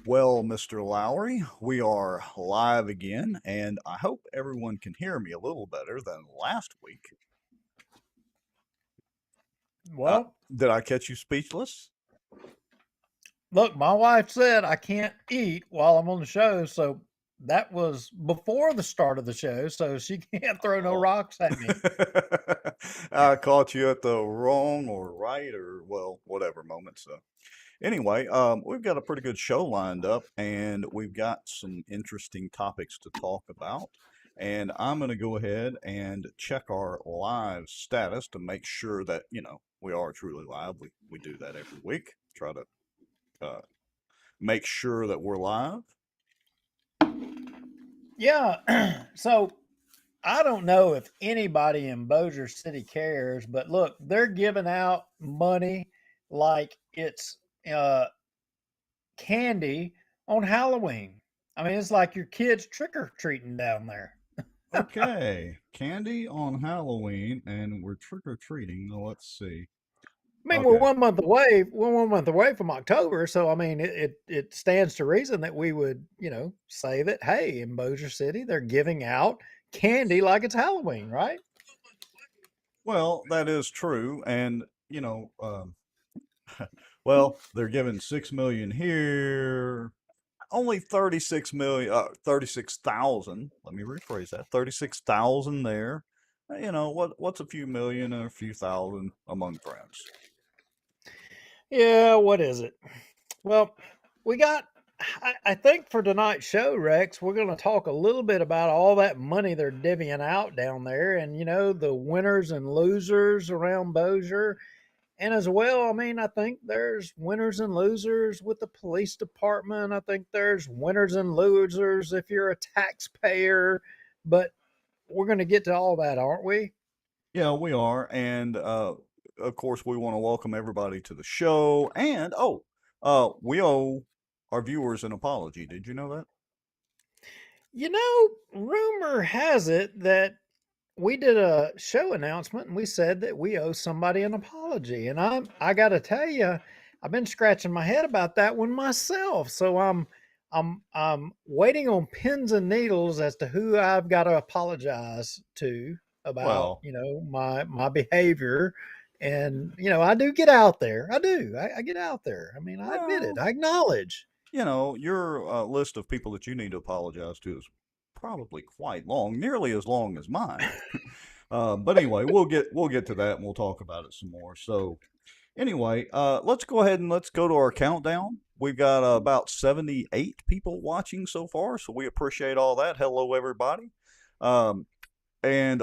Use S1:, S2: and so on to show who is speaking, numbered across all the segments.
S1: Well, Mr. Lowry, we are live again, and I hope everyone can hear me a little better than last week.
S2: Well,
S1: Did I catch you speechless?
S2: look, my wife said I can't eat while I'm on the show, so that was before the start of the show, so she can't throw no
S1: Oh.
S2: rocks at me.
S1: I caught you at the wrong or right or, well, whatever moment. So, anyway, we've got a pretty good show lined up, and we've got some interesting topics to talk about. And I'm going to go ahead and check our live status to make sure that, we are truly live. We do that every week. Try to make sure that we're live.
S2: Yeah, so I don't know if anybody in Bossier City cares, but look, they're giving out money like it's candy on Halloween. I mean, it's like your kids trick or treating down there.
S1: Okay, candy on Halloween, and we're trick or treating. Let's see.
S2: I mean, we're
S1: Okay.
S2: 1 month away. We're 1 month away from October, so I mean, it stands to reason that we would, say that hey, in Bossier City, they're giving out candy like it's Halloween, right?
S1: Well, that is true, and well, they're giving 6 million here. Only 36 million, 36,000. Let me rephrase that. 36,000 there. What's a few million or a few thousand among friends?
S2: Yeah, what is it? Well, we got. I think for tonight's show, Rex, we're going to talk a little bit about all that money they're divvying out down there, and the winners and losers around Bossier. And as well, I mean, I think there's winners and losers with the police department. I think there's winners and losers if you're a taxpayer. But we're going to get to all that, aren't we?
S1: Yeah, we are, and of course, we want to welcome everybody to the show. And we owe our viewers an apology. Did you know that?
S2: Rumor has it that we did a show announcement and we said that we owe somebody an apology. And I got to tell you, I've been scratching my head about that one myself. So I'm waiting on pins and needles as to who I've got to apologize to about,
S1: Well,
S2: my behavior. And I do get out there. I do. I get out there. I mean, I admit it.
S1: well,
S2: I acknowledge.
S1: your list of people that you need to apologize to is probably quite long, nearly as long as mine. But anyway, we'll get to that and we'll talk about it some more. So anyway, let's go ahead and let's go to our countdown. We've got about 78 people watching so far, so we appreciate all that. Hello, everybody. And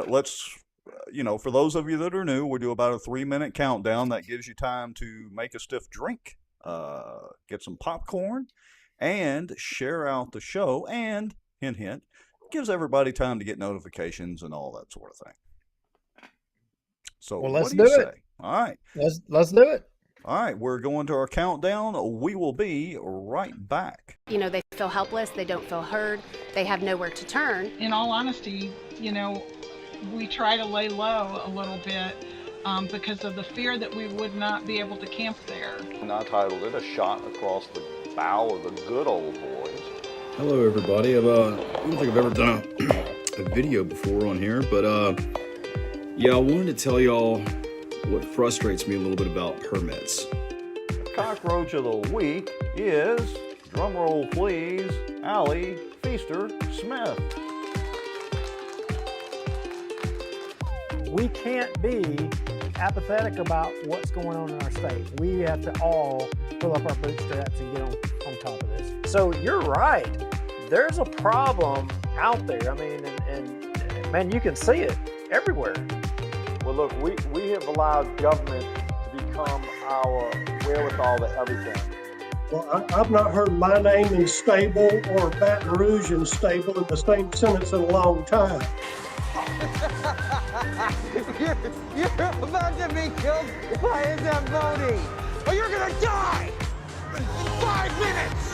S1: let's, for those of you that are new, we do about a 3-minute countdown that gives you time to make a stiff drink, get some popcorn, and share out the show. And hint, hint, gives everybody time to get notifications and all that sort of thing. So
S2: Well,
S1: what
S2: let's
S1: do you
S2: do
S1: say?
S2: it.
S1: All right.
S2: Let's do it.
S1: All right, we're going to our countdown. We will be right back.
S3: They feel helpless, they don't feel heard, they have nowhere to turn.
S4: In all honesty, we try to lay low a little bit because of the fear that we would not be able to camp there.
S1: And I titled it A Shot Across the Bow of the Good Old Boys.
S5: Hello, everybody. I don't think I've ever done a video before on here, but yeah, I wanted to tell y'all what frustrates me a little bit about permits.
S1: Cockroach of the week is, drumroll please, Allie Feaster Smith.
S2: We can't be apathetic about what's going on in our state. We have to all pull up our bootstraps and get on top of this. So you're right. There's a problem out there. I mean, and man, you can see it everywhere.
S6: Well, look, we have allowed government to become our wherewithal to everything.
S7: Well, I've not heard my name in stable or Baton Rouge in stable in the same sentence in a long time.
S8: You're about to be killed by his Zamboni, or you're gonna die in 5 minutes.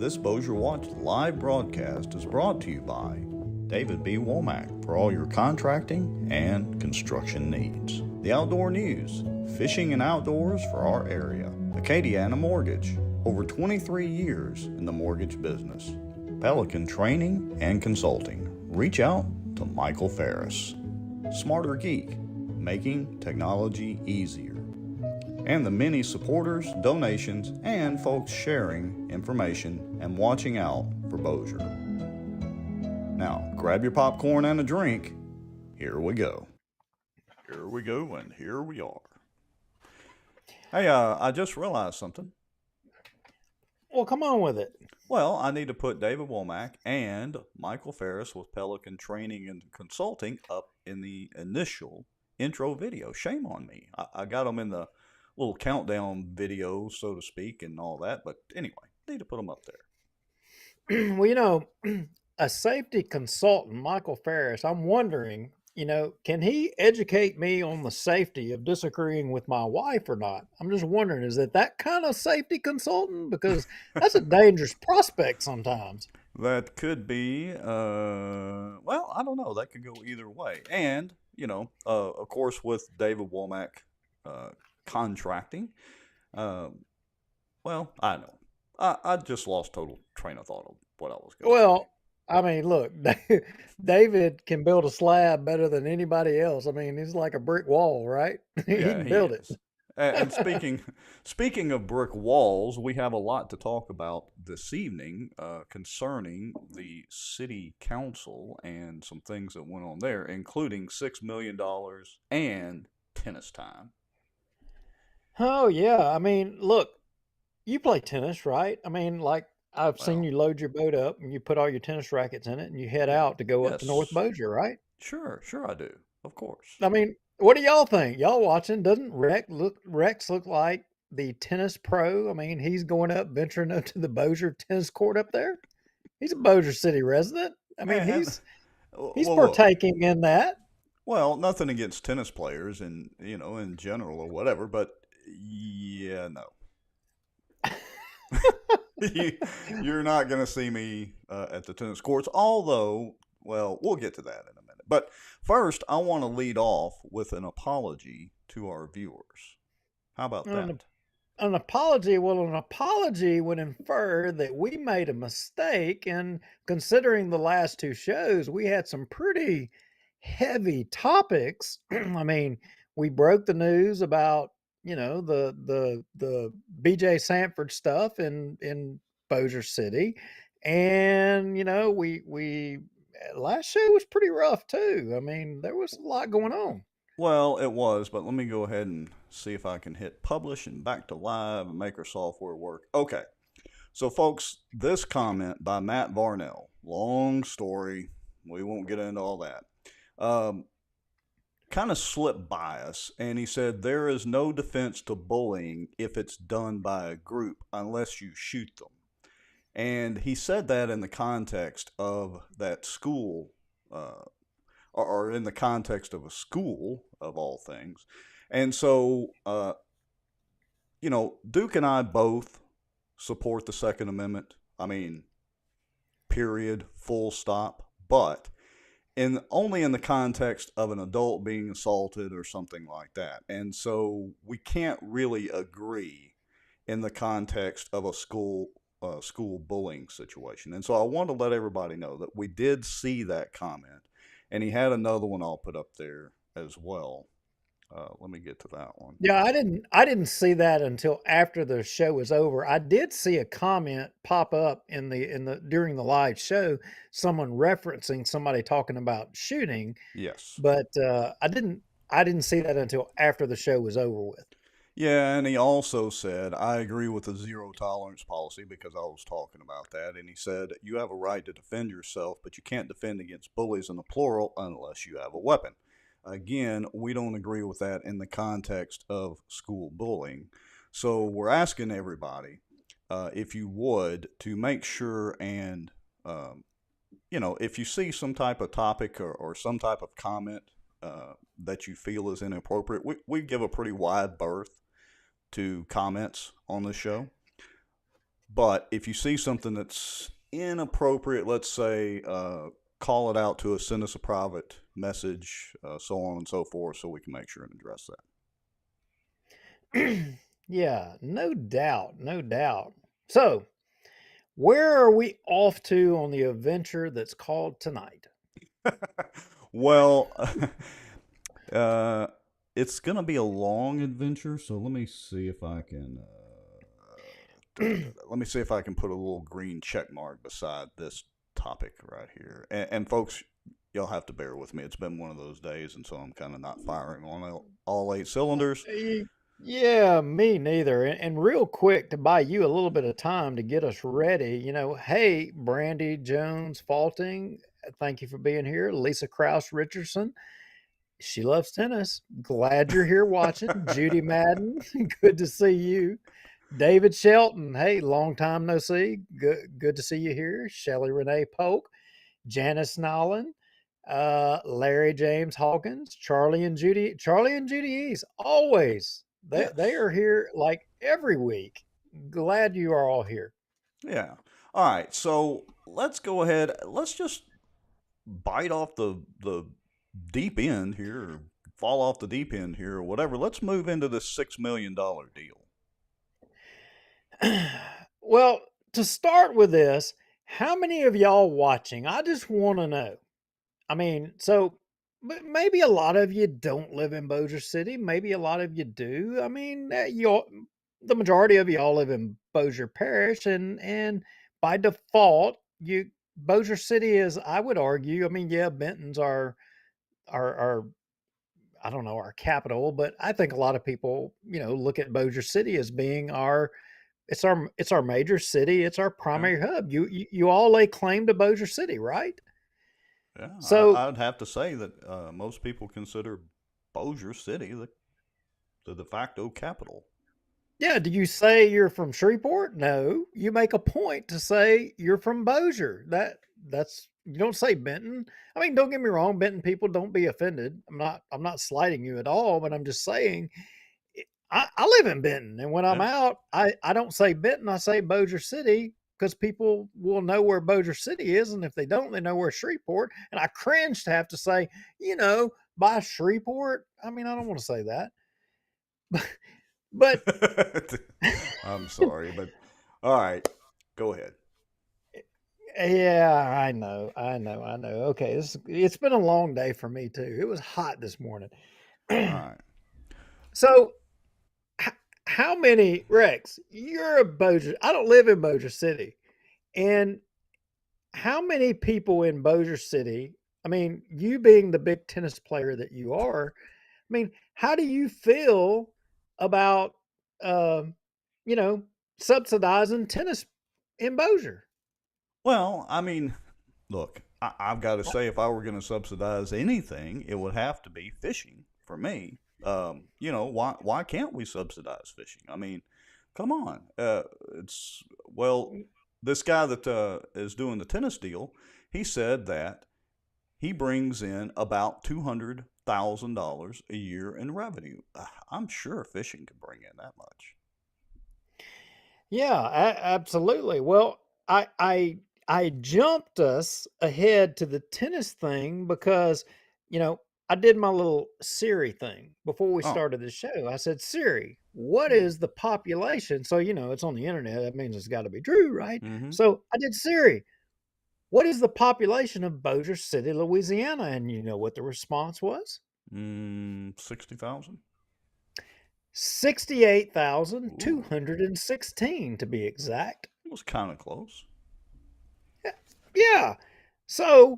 S1: This Bossier Watch live broadcast is brought to you by David B. Womack for all your contracting and construction needs. The Outdoor News, fishing and outdoors for our area. Acadiana Mortgage, over 23 years in the mortgage business. Pelican Training and Consulting. Reach out to Michael Ferris. Smarter Geek, making technology easier. And the many supporters, donations, and folks sharing information and watching out for Bossier. Now, grab your popcorn and a drink. Here we go. Here we go, and here we are. Hey, I just realized something.
S2: Well, come on with it.
S1: Well, I need to put David Womack and Michael Ferris with Pelican Training and Consulting up in the initial intro video. Shame on me. I got them in the little countdown video, so to speak, and all that. But anyway, need to put them up there.
S2: Well, you know, a safety consultant, Michael Ferris, I'm wondering, you know, can he educate me on the safety of disagreeing with my wife or not? I'm just wondering, is it that kind of safety consultant? Because that's a dangerous prospect sometimes.
S1: That could be, well, I don't know. That could go either way. And, you know, of course, with David Womack contracting, well, I know. I just lost total train of thought of what I was going to say.
S2: Well, I mean, look, David can build a slab better than anybody else. I mean, he's like a brick wall, right? He
S1: Yeah,
S2: can
S1: he
S2: build it.
S1: is. And speaking of brick walls, we have a lot to talk about this evening concerning the city council and some things that went on there, including $6 million and tennis time.
S2: Oh, yeah. I mean, look, you play tennis, right? I mean, like I've seen
S1: Well,
S2: you load your boat up and you put all your tennis rackets in it and you head out to go up to North
S1: yes,
S2: Bossier, right?
S1: sure I do, of course.
S2: I mean, what do y'all think? Y'all watching? Doesn't Rex look like the tennis pro? I mean, he's going up, venturing up to the Bossier tennis court up there. He's a Bossier City resident. I mean,
S1: And
S2: he's
S1: well,
S2: he's
S1: look,
S2: partaking in that.
S1: well, nothing against tennis players and in general or whatever, but yeah, no. You're not going to see me at the tennis courts, although, well, we'll get to that in a minute. But first, I want to lead off with an apology to our viewers. How about
S2: An,
S1: that?
S2: an apology. Well, an apology would infer that we made a mistake, and considering the last two shows, we had some pretty heavy topics. I mean, we broke the news about the BJ Sanford stuff in Bossier City, and we last show was pretty rough too. I mean, there was a lot going on.
S1: Well, it was, but let me go ahead and see if I can hit publish and back to live and make our software work. Okay. So, folks, this comment by Matt Varnell, long story. We won't get into all that. Kind of slipped by us, and he said there is no defense to bullying if it's done by a group unless you shoot them. And he said that in the context of that school, or in the context of a school, of all things. And so, Duke and I both support the Second Amendment. I mean, period, full stop. But only in the context of an adult being assaulted or something like that. And so we can't really agree in the context of a school bullying situation. And so I want to let everybody know that we did see that comment, and he had another one I'll put up there as well. Let me get to that one.
S2: Yeah, I didn't see that until after the show was over. I did see a comment pop up in the during the live show, someone referencing somebody talking about shooting,
S1: Yes.
S2: but I didn't see that until after the show was over with.
S1: Yeah, and he also said, I agree with the zero tolerance policy because I was talking about that. And he said, you have a right to defend yourself, but you can't defend against bullies in the plural unless you have a weapon. Again, we don't agree with that in the context of school bullying. So we're asking everybody, if you would, to make sure and, if you see some type of topic or some type of comment that you feel is inappropriate, we give a pretty wide berth to comments on the show. But if you see something that's inappropriate, let's say, call it out to us, send us a private message, so on and so forth, so we can make sure and address that.
S2: Yeah, no doubt, no doubt. So, where are we off to on the adventure that's called tonight?
S1: Well, uh, it's gonna be a long adventure, so let me see if I can. Let me see if I can put a little green check mark beside this topic right here. And folks, you'll have to bear with me. It's been one of those days, and so I'm kind of not firing on all 8 cylinders.
S2: Yeah, me neither. And real quick to buy you a little bit of time to get us ready, hey, Brandy Jones Faulting, thank you for being here. Lisa Krause Richardson, she loves tennis. Glad you're here watching. Judy Madden, good to see you. David Shelton, hey, long time no see. Good to see you here. Shelley Renee Polk, Janice Nolan, Larry James Hawkins, Charlie and Judy East, always. They are here like every week. Glad you are all here.
S1: Yeah. All right. So let's go ahead. Let's just bite off the deep end here, or fall off the deep end here, or whatever. Let's move into this $6 million deal.
S2: Well, to start with this, how many of y'all watching? I just want to know. I mean, so maybe a lot of you don't live in Bossier City. Maybe a lot of you do. I mean, the majority of y'all live in Bossier Parish, and by default, Bossier City is, I would argue. I mean, yeah, Benton's our I don't know, our capital, but I think a lot of people, look at Bossier City as being it's our major city. It's our primary hub. You all lay claim to Bossier City, right?
S1: Yeah,
S2: So
S1: I'd have to say that most people consider Bossier City the de facto capital.
S2: yeah, do you say you're from Shreveport? No, you make a point to say you're from Bossier. That's you don't say Benton. I mean, don't get me wrong, Benton people, don't be offended. I'm not slighting you at all, but I'm just saying I live in Benton, and when I'm out, I don't say Benton, I say Bossier City, because people will know where Bossier City is, and if they don't, they know where Shreveport. And I cringe to have to say, by Shreveport. I mean, I don't want to say that, but
S1: I'm sorry, but all right, go ahead.
S2: yeah, I know. Okay, it's been a long day for me too. It was hot this morning.
S1: All right.
S2: So, how many, Rex? You're a Bossier. I don't live in Bossier City, and how many people in Bossier City? I mean, you being the big tennis player that you are, I mean, how do you feel about, um, subsidizing tennis in Bossier?
S1: Well, I mean, look, I've got to say, if I were going to subsidize anything, it would have to be fishing for me. Why can't we subsidize fishing? I mean, come on. This guy that is doing the tennis deal, he said that he brings in about $200,000 a year in revenue. I'm sure fishing could bring in that much.
S2: Yeah, absolutely. Well, I jumped us ahead to the tennis thing because, I did my little Siri thing before we
S1: Oh,
S2: started the show. I said, Siri, what is the population? So, it's on the internet. That means it's got to be true, right?
S1: mm-hmm.
S2: So I did, Siri, what is the population of Bossier City, Louisiana? And you know what the response was?
S1: 60,000.
S2: 68,216 to be exact.
S1: It was kind of close.
S2: Yeah. So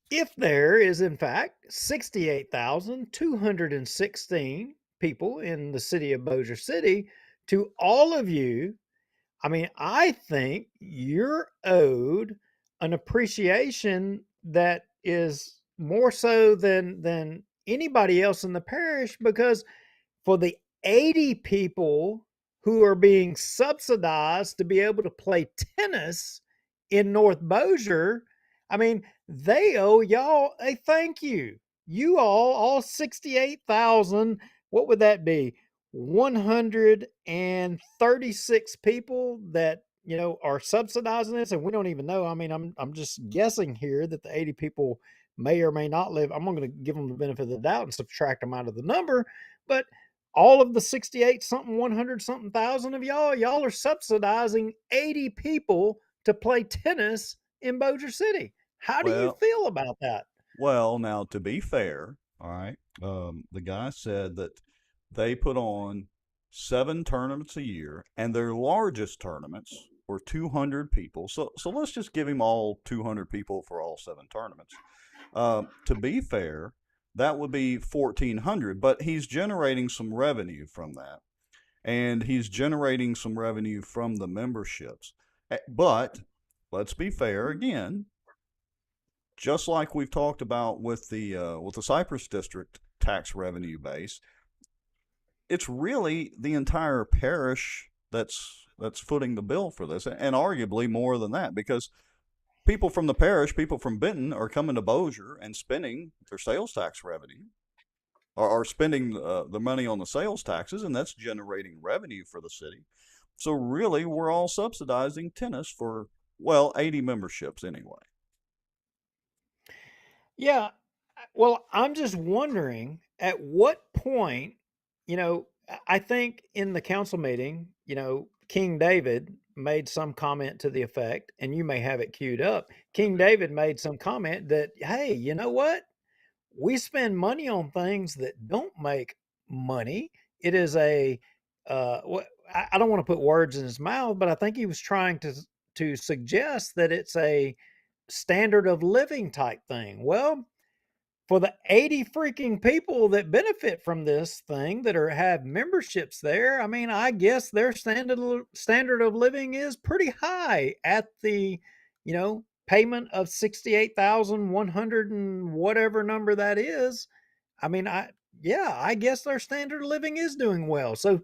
S2: if there is, in fact, 68,216 people in the city of Bossier City, to all of you, I mean, I think you're owed an appreciation that is more so than anybody else in the parish, because for the 80 people who are being subsidized to be able to play tennis in North Bossier, I mean, they owe y'all a thank you. You all 68,000, what would that be? 136 people that are subsidizing this, and we don't even know. I mean, I'm just guessing here that the 80 people may or may not live. I'm going to give them the benefit of the doubt and subtract them out of the number, but all of the 68 something, 100 something thousand of y'all are subsidizing 80 people to play tennis in Bossier City. How do you
S1: Well,
S2: feel about that?
S1: well, now to be fair, all right, the guy said that they put on 7 tournaments a year, and their largest tournaments were 200 people. So let's just give him all 200 people for all 7 tournaments. To be fair, that would be 1,400, but he's generating some revenue from that, and he's generating some revenue from the memberships. But let's be fair again, just like we've talked about with the Cypress District tax revenue base, it's really the entire parish that's footing the bill for this, and arguably more than that, because people from the parish, people from Benton, are coming to Bossier and spending their sales tax revenue, or are spending the money on the sales taxes, and that's generating revenue for the city. So really, we're all subsidizing tennis for, well, 80 memberships anyway.
S2: Yeah. Well, I'm just wondering at what point, I think in the council meeting, King David made some comment to the effect, and you may have it queued up. King David made some comment that, hey, you know what? We spend money on things that don't make money. It is I don't want to put words in his mouth, but I think he was trying to suggest that it's a standard of living type thing. Well, for the 80 freaking people that benefit from this thing that have memberships there, I mean, I guess their standard of living is pretty high at the, payment of 68,100 and whatever number that is. I mean, I guess their standard of living is doing well. So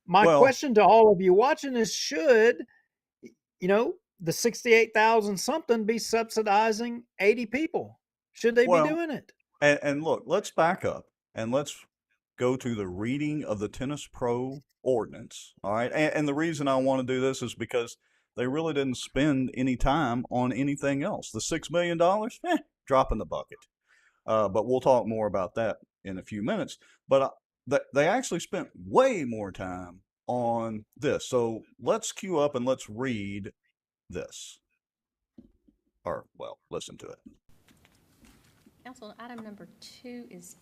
S2: my
S1: Well,
S2: question to all of you watching is, should, the 68,000 something be subsidizing 80 people? Should they be
S1: well,
S2: doing it?
S1: and look, let's back up and let's go to the reading of the Tennis Pro ordinance. All right. And the reason I want to do this is because they really didn't spend any time on anything else. The $6 million, drop in the bucket. But we'll talk more about that in a few minutes. But they actually spent way more time on this. So let's queue up and let's read this. Or, well, listen to it.
S9: Council, item number 2 is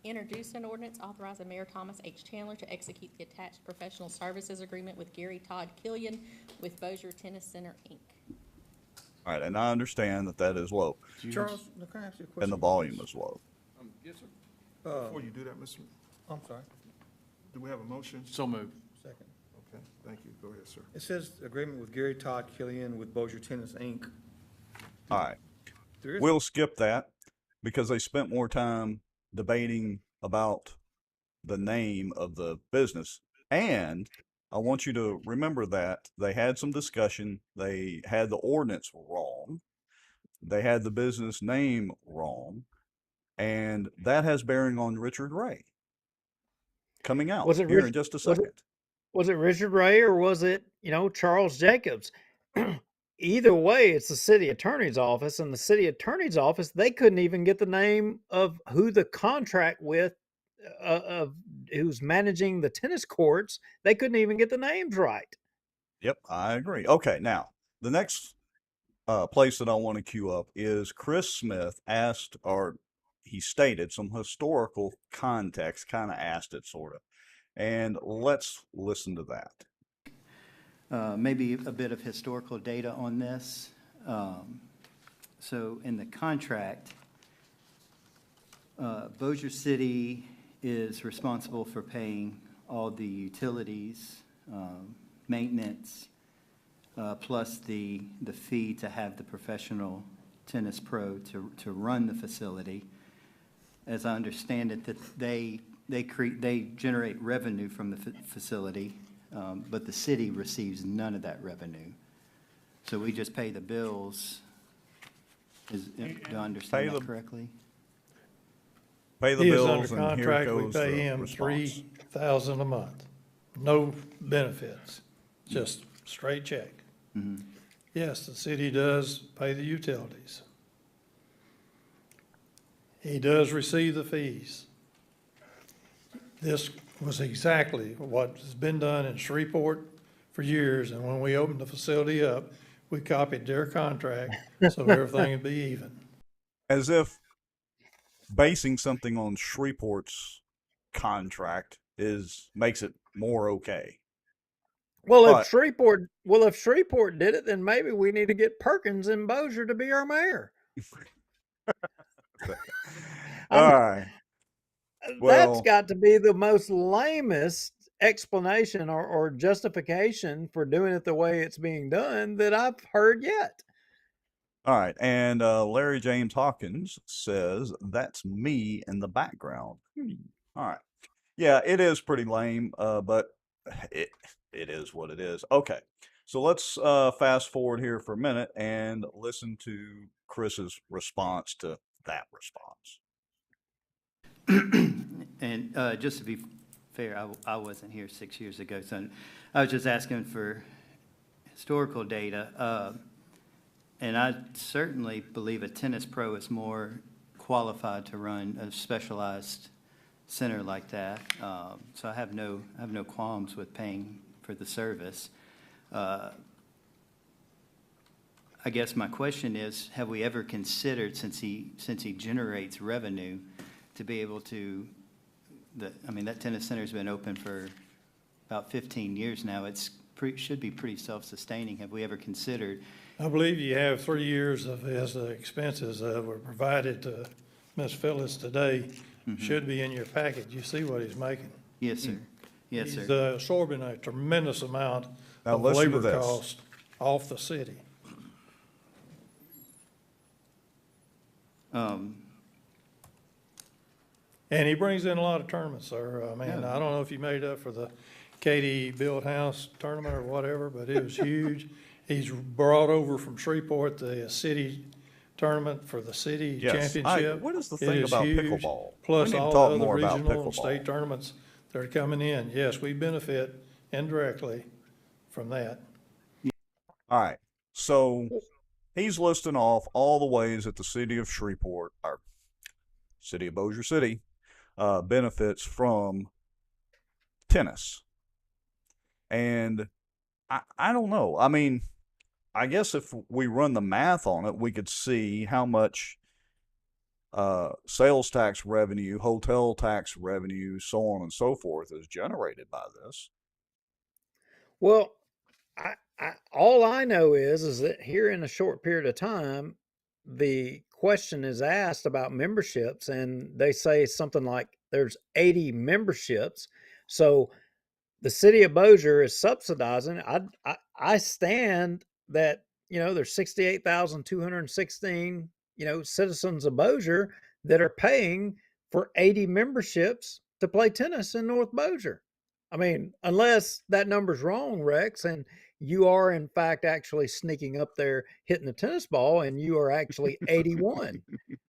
S9: introduce an ordinance authorizing Mayor Thomas H. Chandler to execute the attached professional services agreement with Gary Todd Killian with Bossier Tennis Center, Inc.
S1: All right, and I understand that is low,
S10: Charles, can I ask you a question?
S1: and the volume is low.
S10: Yes, sir. Before you do that, Mr. I'm sorry. Do we have a motion?
S11: So moved.
S10: Second. Okay, thank you. Go ahead, sir.
S11: It says agreement with Gary Todd Killian with Bossier Tennis, Inc.
S1: All right.
S11: There is
S1: We'll skip that because they spent more time debating about the name of the business. And I want you to remember that they had some discussion. They had the ordinance wrong. They had the business name wrong. And that has bearing on Richard Ray coming out
S2: Was it
S1: here
S2: Rich-
S1: in just a
S2: was it-
S1: second.
S2: Was it Richard Ray or was it, Charles Jacobs? Either way, it's the city attorney's office, and the city attorney's office, they couldn't even get the name of who the contract with, of who's managing the tennis courts. They couldn't even get the names right.
S1: Yep, I agree. Okay, now the next place that I want to queue up is Chris Smith asked, or he stated some historical context, kind of asked it sort of. And let's listen to that.
S12: Maybe a bit of historical data on this. So in the contract, Bossier City is responsible for paying all the utilities, maintenance, plus the fee to have the professional tennis pro to run the facility. As I understand it, that they generate revenue from the facility, but the city receives none of that revenue. So we just pay the bills. Do I understand that correctly?
S1: Pay the
S13: He is
S1: bills,
S13: under
S1: and here
S13: contract. We
S1: goes
S13: pay
S1: the
S13: him
S1: response.
S13: $3,000 a month. No benefits, just straight check.
S12: Mhm.
S13: Yes, the city does pay the utilities. He does receive the fees. This was exactly what has been done in Shreveport for years, and when we opened the facility up, we copied their contract so everything would be even.
S1: As if basing something on Shreveport's contract makes it more okay.
S2: Well,
S1: But-
S2: if Shreveport did it, then maybe we need to get Perkins and Bossier to be our mayor.
S1: All right.
S2: That's
S1: Well,
S2: got to be the most lamest explanation or justification for doing it the way it's being done that I've heard yet.
S1: all right. And Larry James Hawkins says, that's me in the background. All right. Yeah, it is pretty lame, but it is what it is. Okay. So let's fast forward here for a minute and listen to Chris's response to that response.
S12: And just to be fair, I wasn't here 6 years ago, so I was just asking for historical data. And I certainly believe a tennis pro is more qualified to run a specialized center like that. So I have no qualms with paying for the service. I guess my question is, have we ever considered, since he generates revenue, to be able to, that tennis center's been open for about 15 years now. Should be pretty self-sustaining. Have we ever considered?
S13: I believe you have 3 years of his expenses were provided to Ms. Phyllis today. Should be in your package. You see what he's making.
S12: Yes, sir. Yes, sir.
S13: He's absorbing a tremendous amount
S1: Now
S13: of
S1: listen to
S13: labor
S1: this.
S13: cost off the city. And he brings in a lot of tournaments, sir. I mean,
S12: Yeah.
S13: I don't know if you made up for the Katie Build House tournament or whatever, but it was huge. He's brought over from Shreveport the city tournament for the city
S1: Yes.
S13: championship.
S1: What is the
S13: It
S1: thing about
S13: huge,
S1: pickleball?
S13: Plus
S1: We need to
S13: all
S1: talk
S13: the other
S1: more about
S13: regional and
S1: pickleball.
S13: state tournaments that are coming in. Yes, we benefit indirectly from that.
S1: All right. So he's listing off all the ways that the city of Shreveport, or city of Bossier City, benefits from tennis. And I don't know. I mean, I guess if we run the math on it, we could see how much sales tax revenue, hotel tax revenue, so on and so forth is generated by this.
S2: Well, all I know is that here in a short period of time, the question is asked about memberships, and they say something like there's 80 memberships. So the city of Bossier is subsidizing. I stand that, there's 68,216, citizens of Bossier that are paying for 80 memberships to play tennis in North Bossier. I mean, unless that number's wrong, Rex, and you are in fact actually sneaking up there hitting the tennis ball and you are actually 81.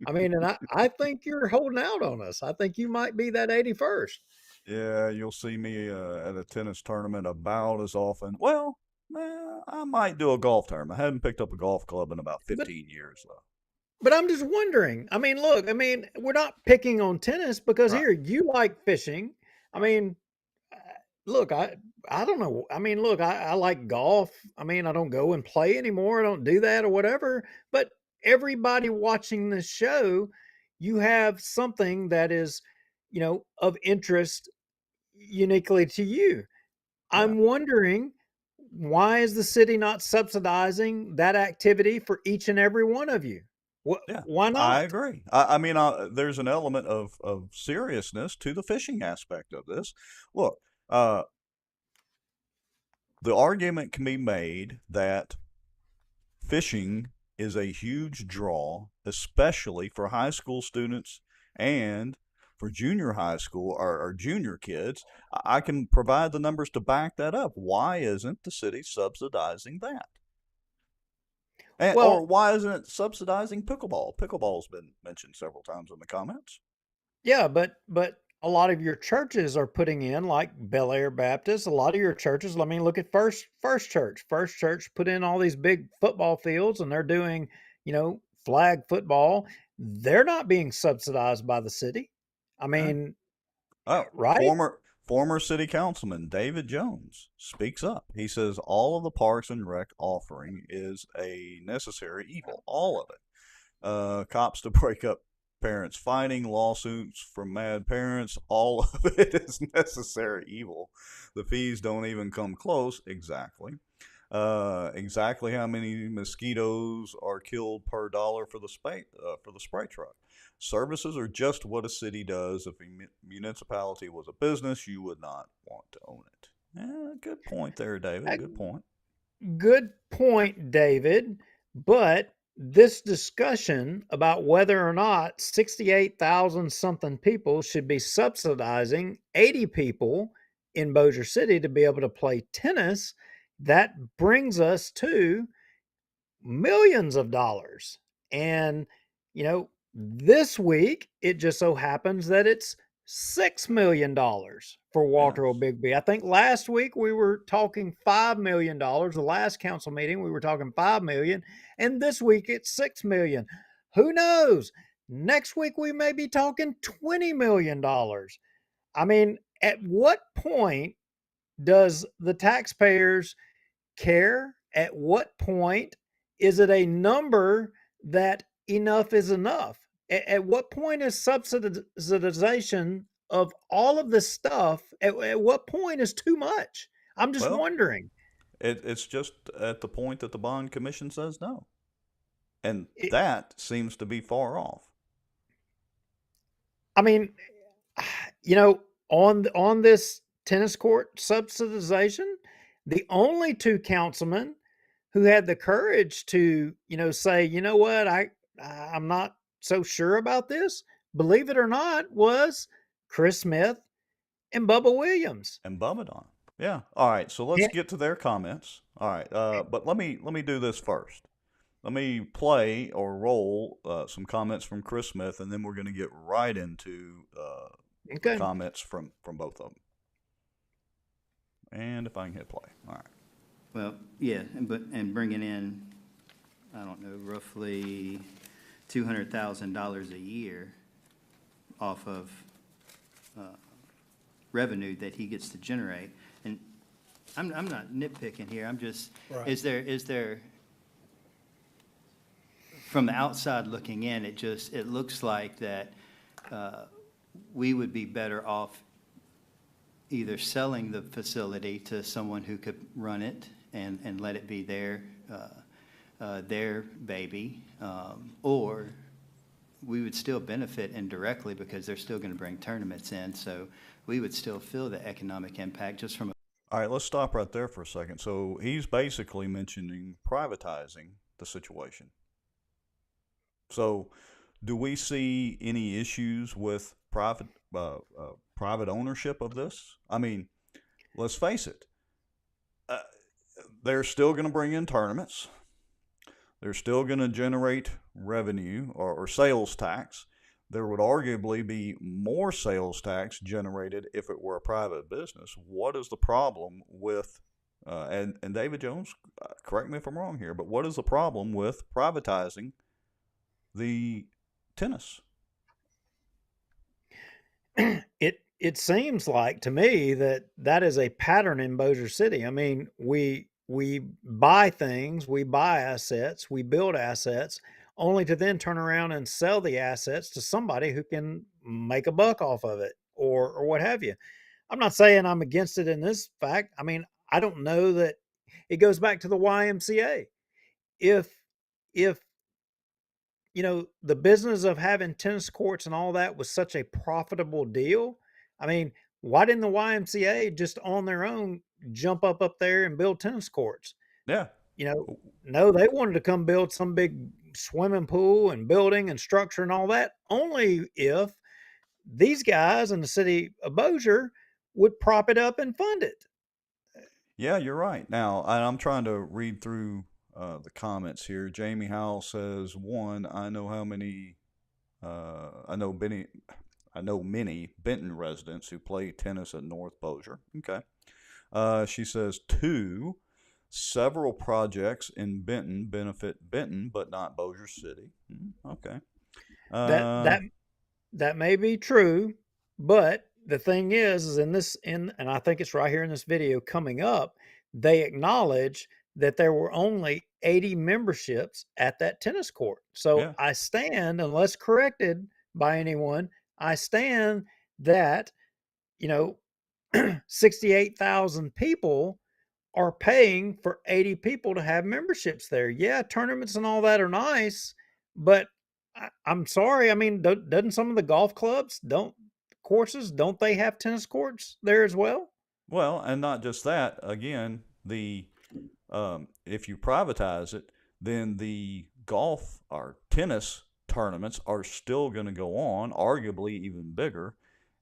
S2: I mean, and I think you're holding out on us. I think you might be that 81st.
S1: Yeah, you'll see me at a tennis tournament about as often. Well, I might do a golf tournament. I haven't picked up a golf club in about 15 years, though.
S2: But I'm just wondering. I mean, look, we're not picking on tennis because
S1: Right.
S2: here, you like fishing. I mean, look, I don't know. I mean, look, I like golf. I mean, I don't go and play anymore. I don't do that or whatever. But everybody watching this show, you have something that is, of interest uniquely to you. I'm wondering, why is the city not subsidizing that activity for each and every one of you?
S1: Yeah,
S2: Why not?
S1: I agree. I mean, there's an element of seriousness to the fishing aspect of this. Look, the argument can be made that fishing is a huge draw, especially for high school students and for junior high school or junior kids. I can provide the numbers to back that up. Why isn't the city subsidizing that? Or why isn't it subsidizing pickleball? Pickleball's been mentioned several times in the comments.
S2: Yeah, but a lot of your churches are putting in, like Bel Air Baptist. A lot of your churches. Let me look at First Church. First Church put in all these big football fields, and they're doing, flag football. They're not being subsidized by the city. I
S1: Yeah.
S2: mean,
S1: Oh,
S2: right?
S1: former city councilman David Jones speaks up. He says all of the Parks and Rec offering is a necessary evil, all of it. Cops to break up parents fighting, lawsuits from mad parents, all of it is necessary evil. The fees don't even come close. Exactly. Exactly how many mosquitoes are killed per dollar for the spray truck. Services are just what a city does. If a municipality was a business, you would not want to own it. Good point there, David. Good point.
S2: Good point, David. But this discussion about whether or not 68,000 something people should be subsidizing 80 people in Bossier City to be able to play tennis, that brings us to millions of dollars. And, this week it just so happens that it's $6 million for Walter
S1: Yes.
S2: O'Bigby. I think last week we were talking $5 million. The last council meeting, we were talking $5 million. And this week it's $6 million. Who knows? Next week we may be talking $20 million. I mean, at what point does the taxpayers care? At what point is it a number that enough is enough? At what point is subsidization of all of this stuff? At what point is too much? I'm just
S1: Well,
S2: wondering.
S1: it's just at the point that the bond commission says no. And
S2: It,
S1: that seems to be far off.
S2: I mean, on this tennis court subsidization, the only two councilmen who had the courage to, say, what, I'm not so sure about this, believe it or not, was Chris Smith and Bubba Williams.
S1: And Bubadon. Yeah. All right. So let's
S2: Yeah.
S1: get to their comments. All right. But let me do this first. Let me play or roll some comments from Chris Smith, and then we're going to get right into
S2: Okay.
S1: comments from both of them. And if I can hit play. All right.
S12: Well, yeah, and bringing in, I don't know, roughly $200,000 a year off of revenue that he gets to generate. And I'm not nitpicking here. I'm just,
S13: Right.
S12: is there, from the outside looking in, it looks like that we would be better off either selling the facility to someone who could run it and let it be their baby, or we would still benefit indirectly because they're still going to bring tournaments in, so we would still feel the economic impact just from.
S1: All right, let's stop right there for a second. So he's basically mentioning privatizing the situation. So do we see any issues with private ownership of this? I mean, let's face it. They're still going to bring in tournaments. They're still going to generate revenue or sales tax. There would arguably be more sales tax generated if it were a private business. What is the problem with, and David Jones, correct me if I'm wrong here, but what is the problem with privatizing the tennis?
S2: It seems like to me that is a pattern in Bossier City. I mean, we buy things, we buy assets, we build assets, only to then turn around and sell the assets to somebody who can make a buck off of it or what have you. I'm not saying I'm against it in this fact. I mean, I don't know that it goes back to the YMCA. If the business of having tennis courts and all that was such a profitable deal, I mean, why didn't the YMCA just on their own jump up there and build tennis courts?
S1: Yeah.
S2: No, they wanted to come build some big swimming pool and building and structure and all that, only if these guys in the city of Bossier would prop it up and fund it.
S1: Yeah, you're right. Now, I'm trying to read through the comments here. Jamie Howell says, one, I know I know many Benton residents who play tennis at North Bossier. Okay. She says, 2, several projects in Benton benefit Benton, but not Bossier City. Okay.
S2: That may be true, but the thing is and I think it's right here in this video coming up, they acknowledge that there were only 80 memberships at that tennis court. So
S1: Yeah.
S2: I stand, unless corrected by anyone, I stand that, 68,000 people are paying for 80 people to have memberships there. Yeah, tournaments and all that are nice, but I'm sorry. I mean, doesn't some of the golf clubs don't they have tennis courts there as well?
S1: Well, and not just that. Again, if you privatize it, then the golf or tennis tournaments are still going to go on, arguably even bigger.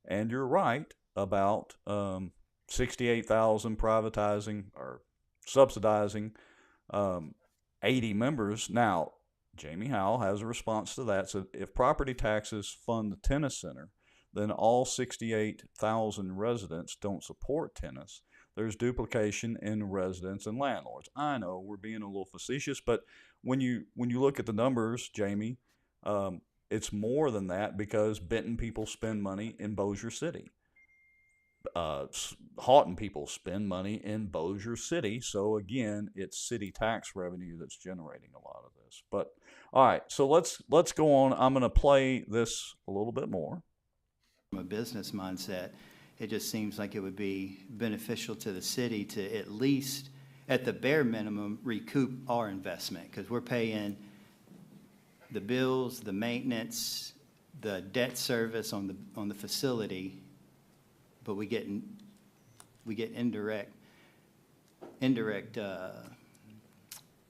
S1: And you're right about 68,000 privatizing or subsidizing 80 members. Now, Jamie Howell has a response to that. So if property taxes fund the tennis center, then all 68,000 residents don't support tennis. There's duplication in residents and landlords. I know we're being a little facetious, but when you look at the numbers, Jamie, it's more than that because Benton people spend money in Bossier City. Houghton people spend money in Bossier City. So again, it's city tax revenue that's generating a lot of this. But all right, so let's go on. I'm going to play this a little bit more.
S12: From a business mindset, it just seems like it would be beneficial to the city to at least, at the bare minimum, recoup our investment, because we're paying the bills, the maintenance, the debt service on the facility, but we get indirect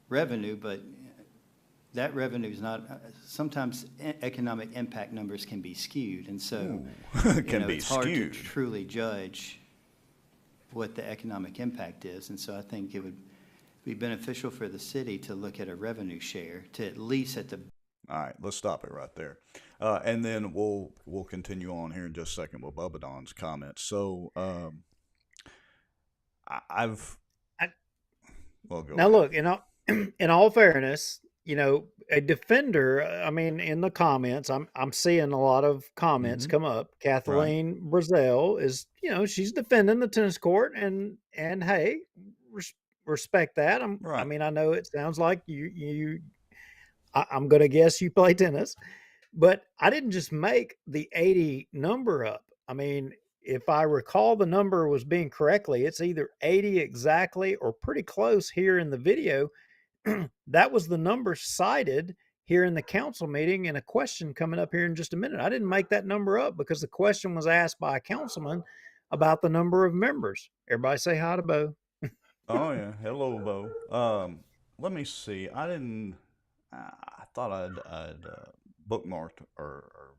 S12: revenue, but that revenue is not, sometimes economic impact numbers can be skewed. And so it's hard to truly judge what the economic impact is. And so I think it would be beneficial for the city to look at a revenue share to at least at the.
S1: All right, let's stop it right there. And then we'll continue on here in just a second with Bubba Don's comments. So well, go
S2: now
S1: ahead.
S2: Look, in all fairness, a defender, I mean, in the comments, I'm seeing a lot of comments come up. Kathleen Brazel is, she's defending the tennis court, and hey, respect that. I mean, I know it sounds like I'm going to guess you play tennis, but I didn't just make the 80 number up. I mean, if I recall the number was being correctly, it's either 80 exactly or pretty close here in the video. That was the number cited here in the council meeting in a question coming up here in just a minute. I didn't make that number up because the question was asked by a councilman about the number of members. Everybody say hi to Bo.
S1: Oh yeah, hello, Bo. Let me see. I thought I'd bookmarked or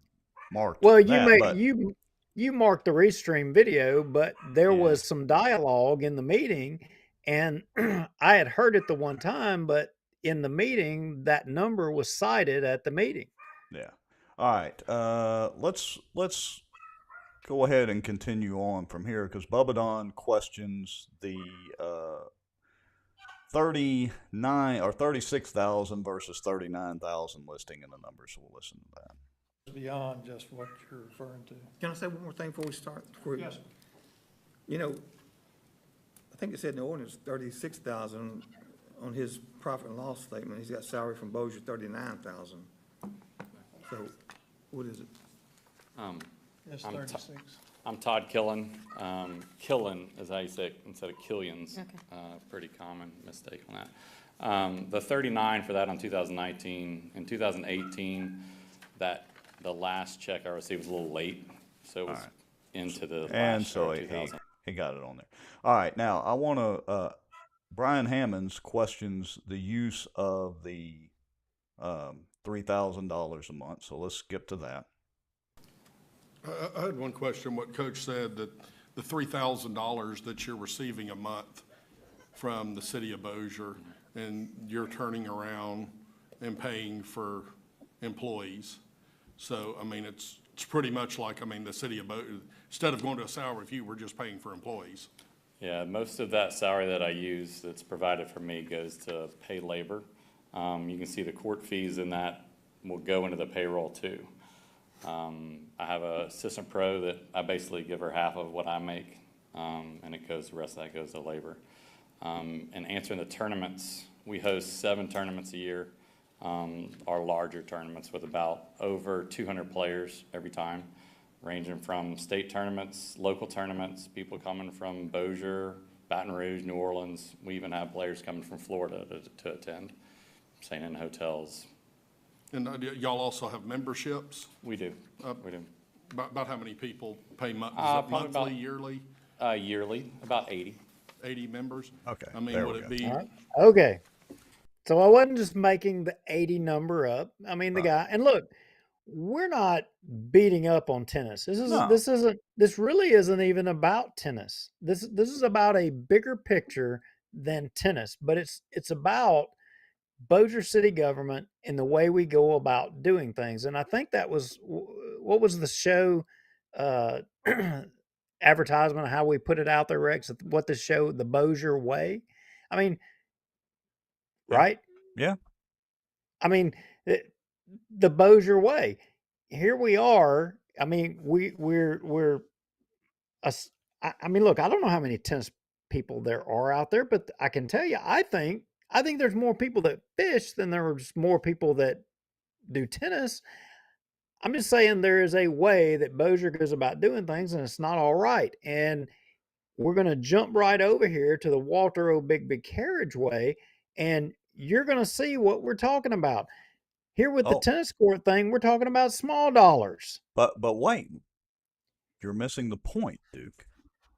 S1: marked.
S2: Well,
S1: that,
S2: you marked the restream video, but there was some dialogue in the meeting. And I had heard it the one time, but in the meeting, that number was cited at the meeting.
S1: Yeah. All right. Let's go ahead and continue on from here because Bubba Don questions the 39 or 36,000 versus 39,000 listing in the numbers. So we'll listen to that.
S13: Beyond just what you're referring to.
S11: Can I say one more thing before we start?
S13: Yes.
S11: I think it said in the ordinance 36,000 on his profit and loss statement. He's got salary from Bossier 39,000. So what is it?
S13: It's 36.
S14: I'm Todd Killen. Killen is how you say it instead of Killians.
S9: Okay.
S14: Pretty common mistake on that. The 39 for that on 2019. In 2018, the last check I received was a little late, so it was into the last
S1: and so
S14: year, 2000.
S1: he got it on there. All right, now I want to. Brian Hammonds questions the use of the $3,000 a month. So let's skip to that.
S15: I had one question. What Coach said, that the $3,000 that you're receiving a month from the city of Bossier, and you're turning around and paying for employees. So I mean, it's it's pretty much like, I mean, the city of instead of going to a salary review, we're just paying for employees.
S14: Yeah, most of that salary that I use that's provided for me goes to pay labor. You can see the court fees in that will go into the payroll too. I have a assistant pro that I basically give her half of what I make, and the rest of that goes to labor. And answering the tournaments, we host 7 tournaments a year, our larger tournaments with about over 200 players every time, ranging from state tournaments, local tournaments, people coming from Bossier, Baton Rouge, New Orleans. We even have players coming from Florida to attend, staying in hotels.
S15: And y'all also have memberships?
S14: We do. We do.
S15: About how many people pay
S14: Probably
S15: monthly, yearly?
S14: Yearly, about 80.
S15: 80 members?
S1: Okay.
S15: I mean,
S1: there
S15: would
S1: we
S15: it
S1: go.
S15: be?
S2: All right. Okay. So I wasn't just making the 80 number up. I mean, the guy, and look, we're not beating up on tennis.
S1: No.
S2: This really isn't even about tennis. This is about a bigger picture than tennis, but it's about Bossier City government and the way we go about doing things. And I think that was what was the show advertisement, how we put it out there, Rex, what the show, the Bossier Way. I mean,
S1: Yeah.
S2: right?
S1: Yeah.
S2: I mean, the Bossier Way. Here we are. I mean, we're I mean, look, I don't know how many tennis people there are out there, but I can tell you, I think there's more people that fish than there's more people that do tennis. I'm just saying there is a way that Bossier goes about doing things, and it's not all right. And we're going to jump right over here to the Walter O. Big Carriageway, and you're going to see what we're talking about. Here with the tennis court thing, we're talking about small dollars.
S1: But wait, you're missing the point, Duke.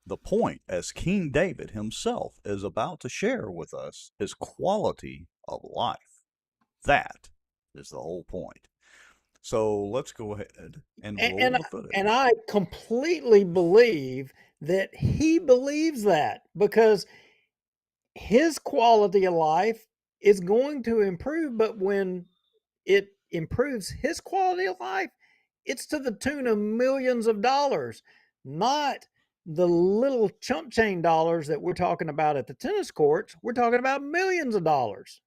S1: The point, as King David himself is about to share with us, is quality of life. That is the whole point. So let's go ahead and roll the footage.
S2: And I completely believe that he believes that, because his quality of life is going to improve, but when it improves his quality of life, it's to the tune of millions of dollars, not the little chump chain dollars that we're talking about at the tennis courts. We're talking about millions of dollars.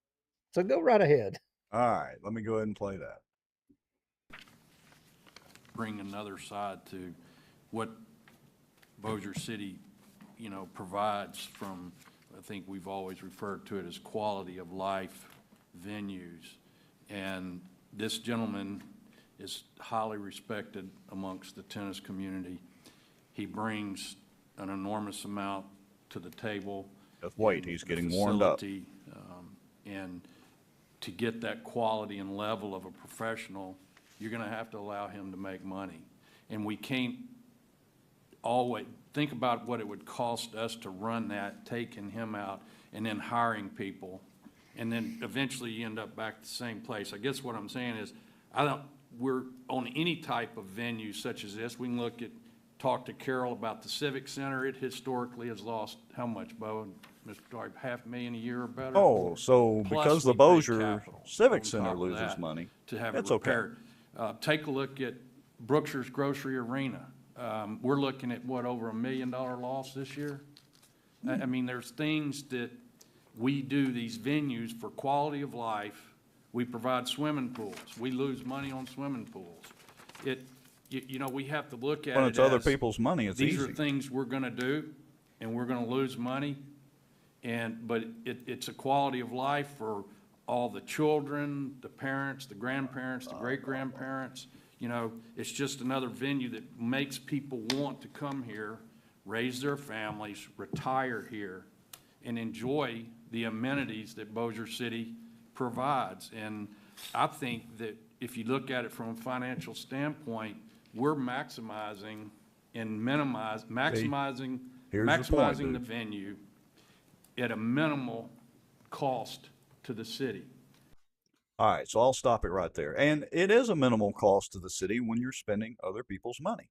S2: So go right ahead.
S1: All right, let me go ahead and play that.
S16: Bring another side to what Bossier City, provides from, I think we've always referred to it as quality of life venues. And this gentleman is highly respected amongst the tennis community. He brings an enormous amount to the table.
S1: Just wait, he's getting warmed up.
S16: And to get that quality and level of a professional, you're going to have to allow him to make money. And we can't always think about what it would cost us to run that, taking him out, and then hiring people. And then eventually you end up back to the same place. I guess what I'm saying is, we're on any type of venue such as this, we can talk to Carol about the Civic Center. It historically has lost how much, Bo? Mr. Darby, $500,000 a year or better?
S1: Oh, so
S16: Plus
S1: because the
S16: we pay
S1: Bossier
S16: capital
S1: Civic
S16: on
S1: Center
S16: top of
S1: loses
S16: that
S1: money,
S16: to have
S1: it's
S16: it
S1: okay.
S16: repaired. Take a look at Brookshire's Grocery Arena. We're looking at over $1 million loss this year. I mean, there's things that we do, these venues, for quality of life. We provide swimming pools. We lose money on swimming pools. We have to look at
S1: When
S16: it
S1: it's other
S16: as
S1: people's money, it's
S16: these
S1: easy.
S16: are things we're going to do, and we're going to lose money. But it's a quality of life for all the children, the parents, the grandparents, the great-grandparents. It's just another venue that makes people want to come here, raise their families, retire here, and enjoy the amenities that Bossier City provides. And I think that if you look at it from a financial standpoint, we're maximizing and maximizing the venue at a minimal cost to the city.
S1: All right, so I'll stop it right there. And it is a minimal cost to the city when you're spending other people's money.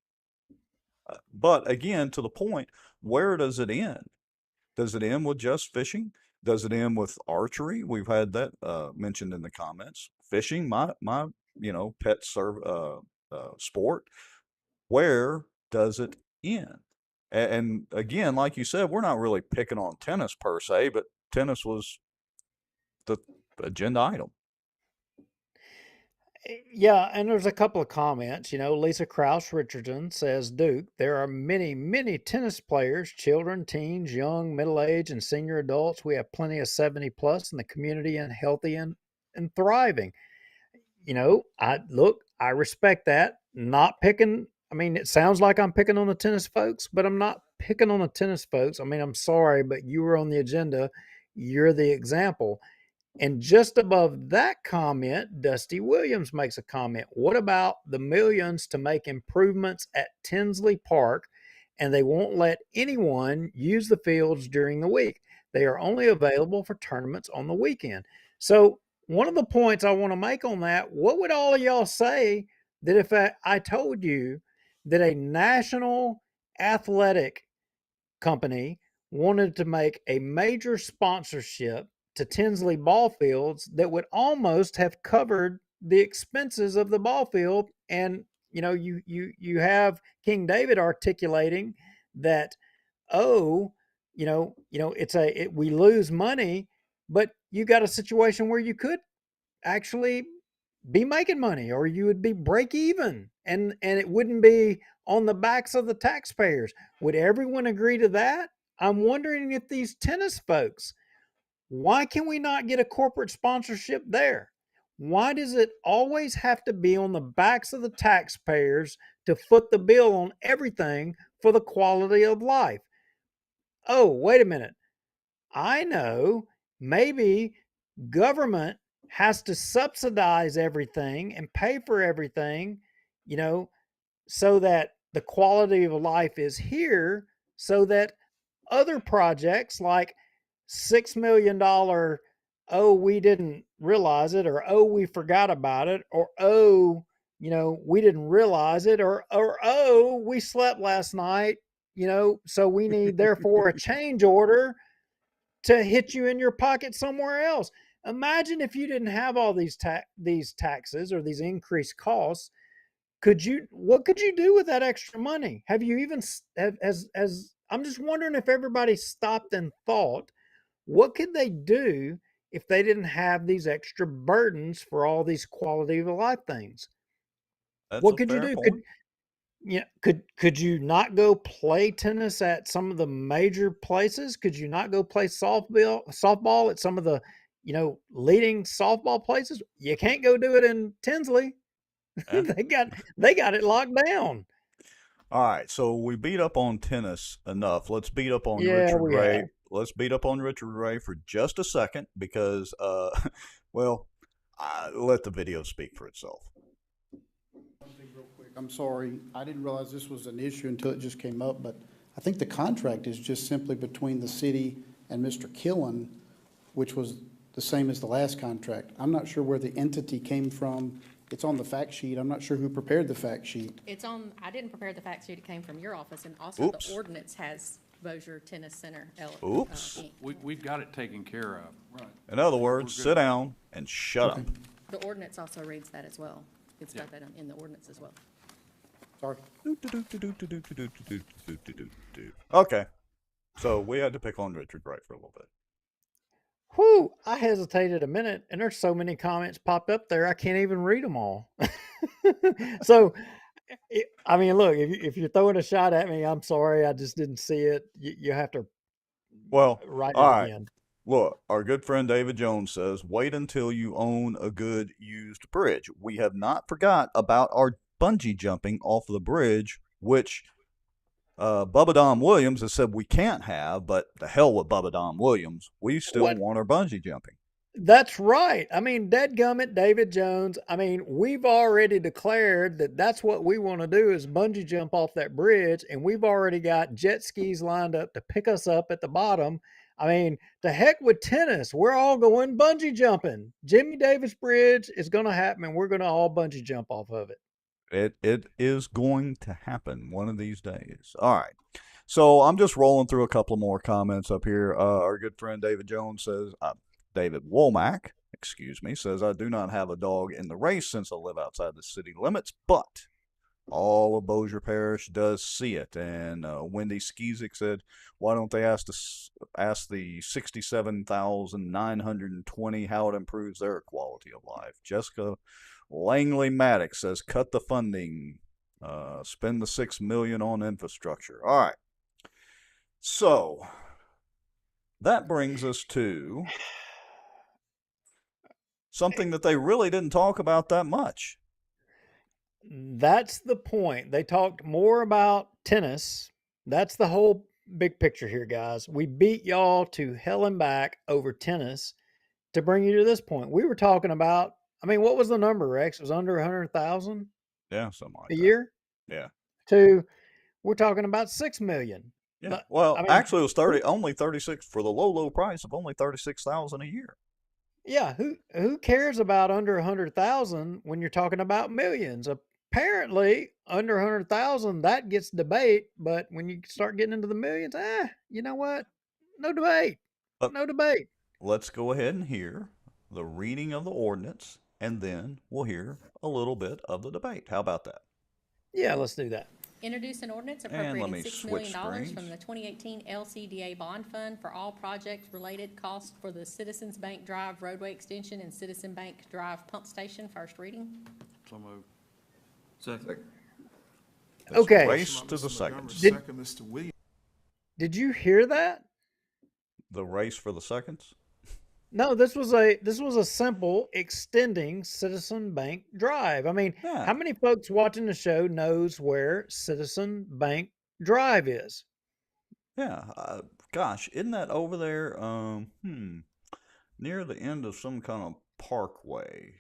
S1: But again, to the point, where does it end? Does it end with just fishing? Does it end with archery? We've had that mentioned in the comments. Fishing, my pet sport. where does it end? And again, like you said, we're not really picking on tennis per se, but tennis was the agenda item.
S2: Yeah, and there's a couple of comments. Lisa Krause Richardson says, Duke, there are many, many tennis players, children, teens, young, middle age, and senior adults. We have plenty of 70 plus in the community and healthy and thriving. I respect that. Not picking, it sounds like I'm picking on the tennis folks, but I'm not picking on the tennis folks. I'm sorry, but you were on the agenda. You're the example. And just above that comment, Dusty Williams makes a comment. What about the millions to make improvements at Tinsley Park, and they won't let anyone use the fields during the week? They are only available for tournaments on the weekend. So one of the points I want to make on that, what would all of y'all say that if I told you that a national athletic company wanted to make a major sponsorship to Tinsley ball fields that would almost have covered the expenses of the ball field? And you have King David articulating that, we lose money, but you got a situation where you could actually be making money, or you would be break even, and it wouldn't be on the backs of the taxpayers. Would everyone agree to that? I'm wondering if these tennis folks, why can we not get a corporate sponsorship there? Why does it always have to be on the backs of the taxpayers to foot the bill on everything for the quality of life? Oh, wait a minute. I know, maybe government has to subsidize everything and pay for everything, so that the quality of life is here, so that other projects like $6 million, we didn't realize it, or we forgot about it, or we didn't realize it, or we slept last night, so we need therefore a change order to hit you in your pocket somewhere else. Imagine if you didn't have all these taxes or these increased costs. What could you do with that extra money? Have you even I'm just wondering if everybody stopped and thought, what could they do if they didn't have these extra burdens for all these quality of life things? What could you do? Could you not go play tennis at some of the major places? Could you not go play softball at some of the, leading softball places? You can't go do it in Tinsley. They got it locked down.
S1: All right, so we beat up on tennis enough. Let's beat up on
S2: Yeah,
S1: Richard
S2: we
S1: Ray.
S2: have.
S1: Let's beat up on Richard Ray for just a second because, let the video speak for itself.
S17: I'm sorry, I didn't realize this was an issue until it just came up, but I think the contract is just simply between the city and Mr. Killen, which was the same as the last contract. I'm not sure where the entity came from. It's on the fact sheet. I'm not sure who prepared the fact sheet.
S9: I didn't prepare the fact sheet, it came from your office, and also
S1: Oops.
S9: the ordinance has Bossier Tennis Center.
S1: Oops.
S9: Inc.
S16: We've got it taken care of. Right.
S1: In other words, sit down and shut up.
S9: The ordinance also reads that as well. It's got that in the ordinance as well.
S17: Sorry.
S1: Okay, so we had to pick on Richard Ray for a little bit.
S2: Whew, I hesitated a minute, and there's so many comments popped up there, I can't even read them all. So, look, if you're throwing a shot at me, I'm sorry, I just didn't see it. You have to write it
S1: all right.
S2: again.
S1: Look, our good friend David Jones says, wait until you own a good used bridge. We have not forgot about our bungee jumping off of the bridge, which Bubba Dom Williams has said we can't have, but the hell with Bubba Dom Williams. We still want our bungee jumping.
S2: That's right. Dadgummit, David Jones. We've already declared that that's what we want to do is bungee jump off that bridge, and we've already got jet skis lined up to pick us up at the bottom. To heck with tennis. We're all going bungee jumping. Jimmy Davis Bridge is going to happen, and we're going to all bungee jump off of it.
S1: It is going to happen one of these days. All right. So I'm just rolling through a couple more comments up here. Our good friend David Jones says, David Womack, says, I do not have a dog in the race since I live outside the city limits, but all of Bossier Parish does see it. And Wendy Skizik said, why don't they ask the 67,920 how it improves their quality of life? Jessica Langley Maddox says, cut the funding, spend the $6 million on infrastructure. All right. So that brings us to something that they really didn't talk about that much.
S2: That's the point. They talked more about tennis. That's the whole big picture here, guys. We beat y'all to hell and back over tennis to bring you to this point. We were talking about, I mean, what was the number, Rex? It was under 100,000
S1: Yeah, something like
S2: a
S1: that.
S2: year.
S1: Yeah.
S2: We're talking about 6 million.
S1: Yeah. Well,
S2: I mean,
S1: actually, it was only 36 for the low price of only 36,000 a year.
S2: Yeah, who cares about under 100,000 when you're talking about millions? Apparently, under 100,000 that gets debate, but when you start getting into the millions, you know what? No debate. No debate.
S1: Let's go ahead and hear the reading of the ordinance, and then we'll hear a little bit of the debate. How about that?
S2: Yeah, let's do that.
S9: Introduce an ordinance
S1: And let
S9: appropriating
S1: me
S9: $6 million
S1: switch
S9: from the 2018 LCDA bond fund for all project-related costs for the Citizens Bank Drive roadway extension and Citizen Bank Drive pump station. First reading.
S16: So moved.
S11: Second.
S2: Okay.
S1: Race to the seconds.
S10: Second, Mr. Williams.
S2: Did you hear that?
S1: The race for the seconds?
S2: No, this was a simple extending Citizen Bank Drive. I mean, how many folks watching the show knows where Citizen Bank Drive is?
S1: Yeah. Gosh, isn't that over there? Near the end of some kind of parkway.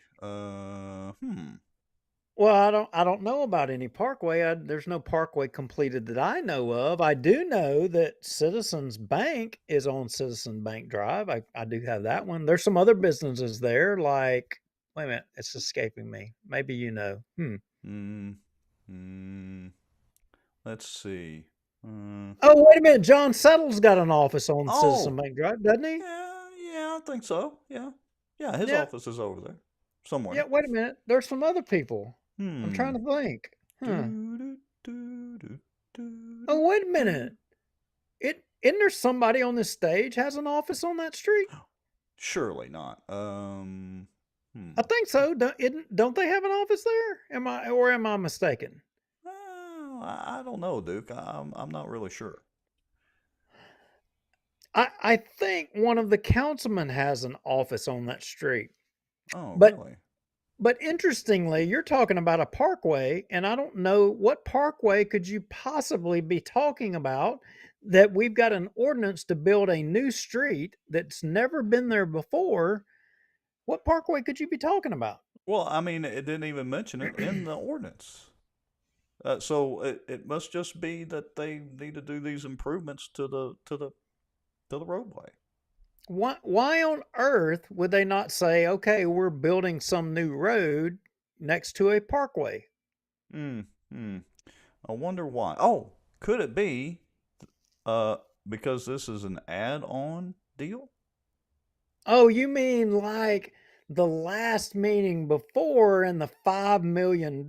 S2: Well, I don't know about any parkway. There's no parkway completed that I know of. I do know that Citizens Bank is on Citizen Bank Drive. I do have that one. There's some other businesses there, like, wait a minute, it's escaping me. Maybe you know.
S1: Let's see.
S2: Oh, wait a minute. John Settle's got an office on Citizen Bank Drive, doesn't he?
S1: Yeah, I think so. Yeah, his office is over there somewhere.
S2: Yeah, wait a minute. There's some other people. I'm trying to think. Oh, wait a minute. Isn't there somebody on this stage has an office on that street?
S1: Surely not.
S2: I think so. Don't they have an office there? Am I mistaken?
S1: I don't know, Duke. I'm not really sure.
S2: I think one of the councilmen has an office on that street.
S1: Oh,
S2: But
S1: really?
S2: But interestingly, you're talking about a parkway, and I don't know what parkway could you possibly be talking about that we've got an ordinance to build a new street that's never been there before. What parkway could you be talking about?
S1: Well, I mean, it didn't even mention it in the ordinance. So it must just be that they need to do these improvements to the roadway.
S2: Why on earth would they not say, okay, we're building some new road next to a parkway?
S1: I wonder why. Oh, could it be because this is an add-on deal?
S2: Oh, you mean like the last meeting before and the $5 million?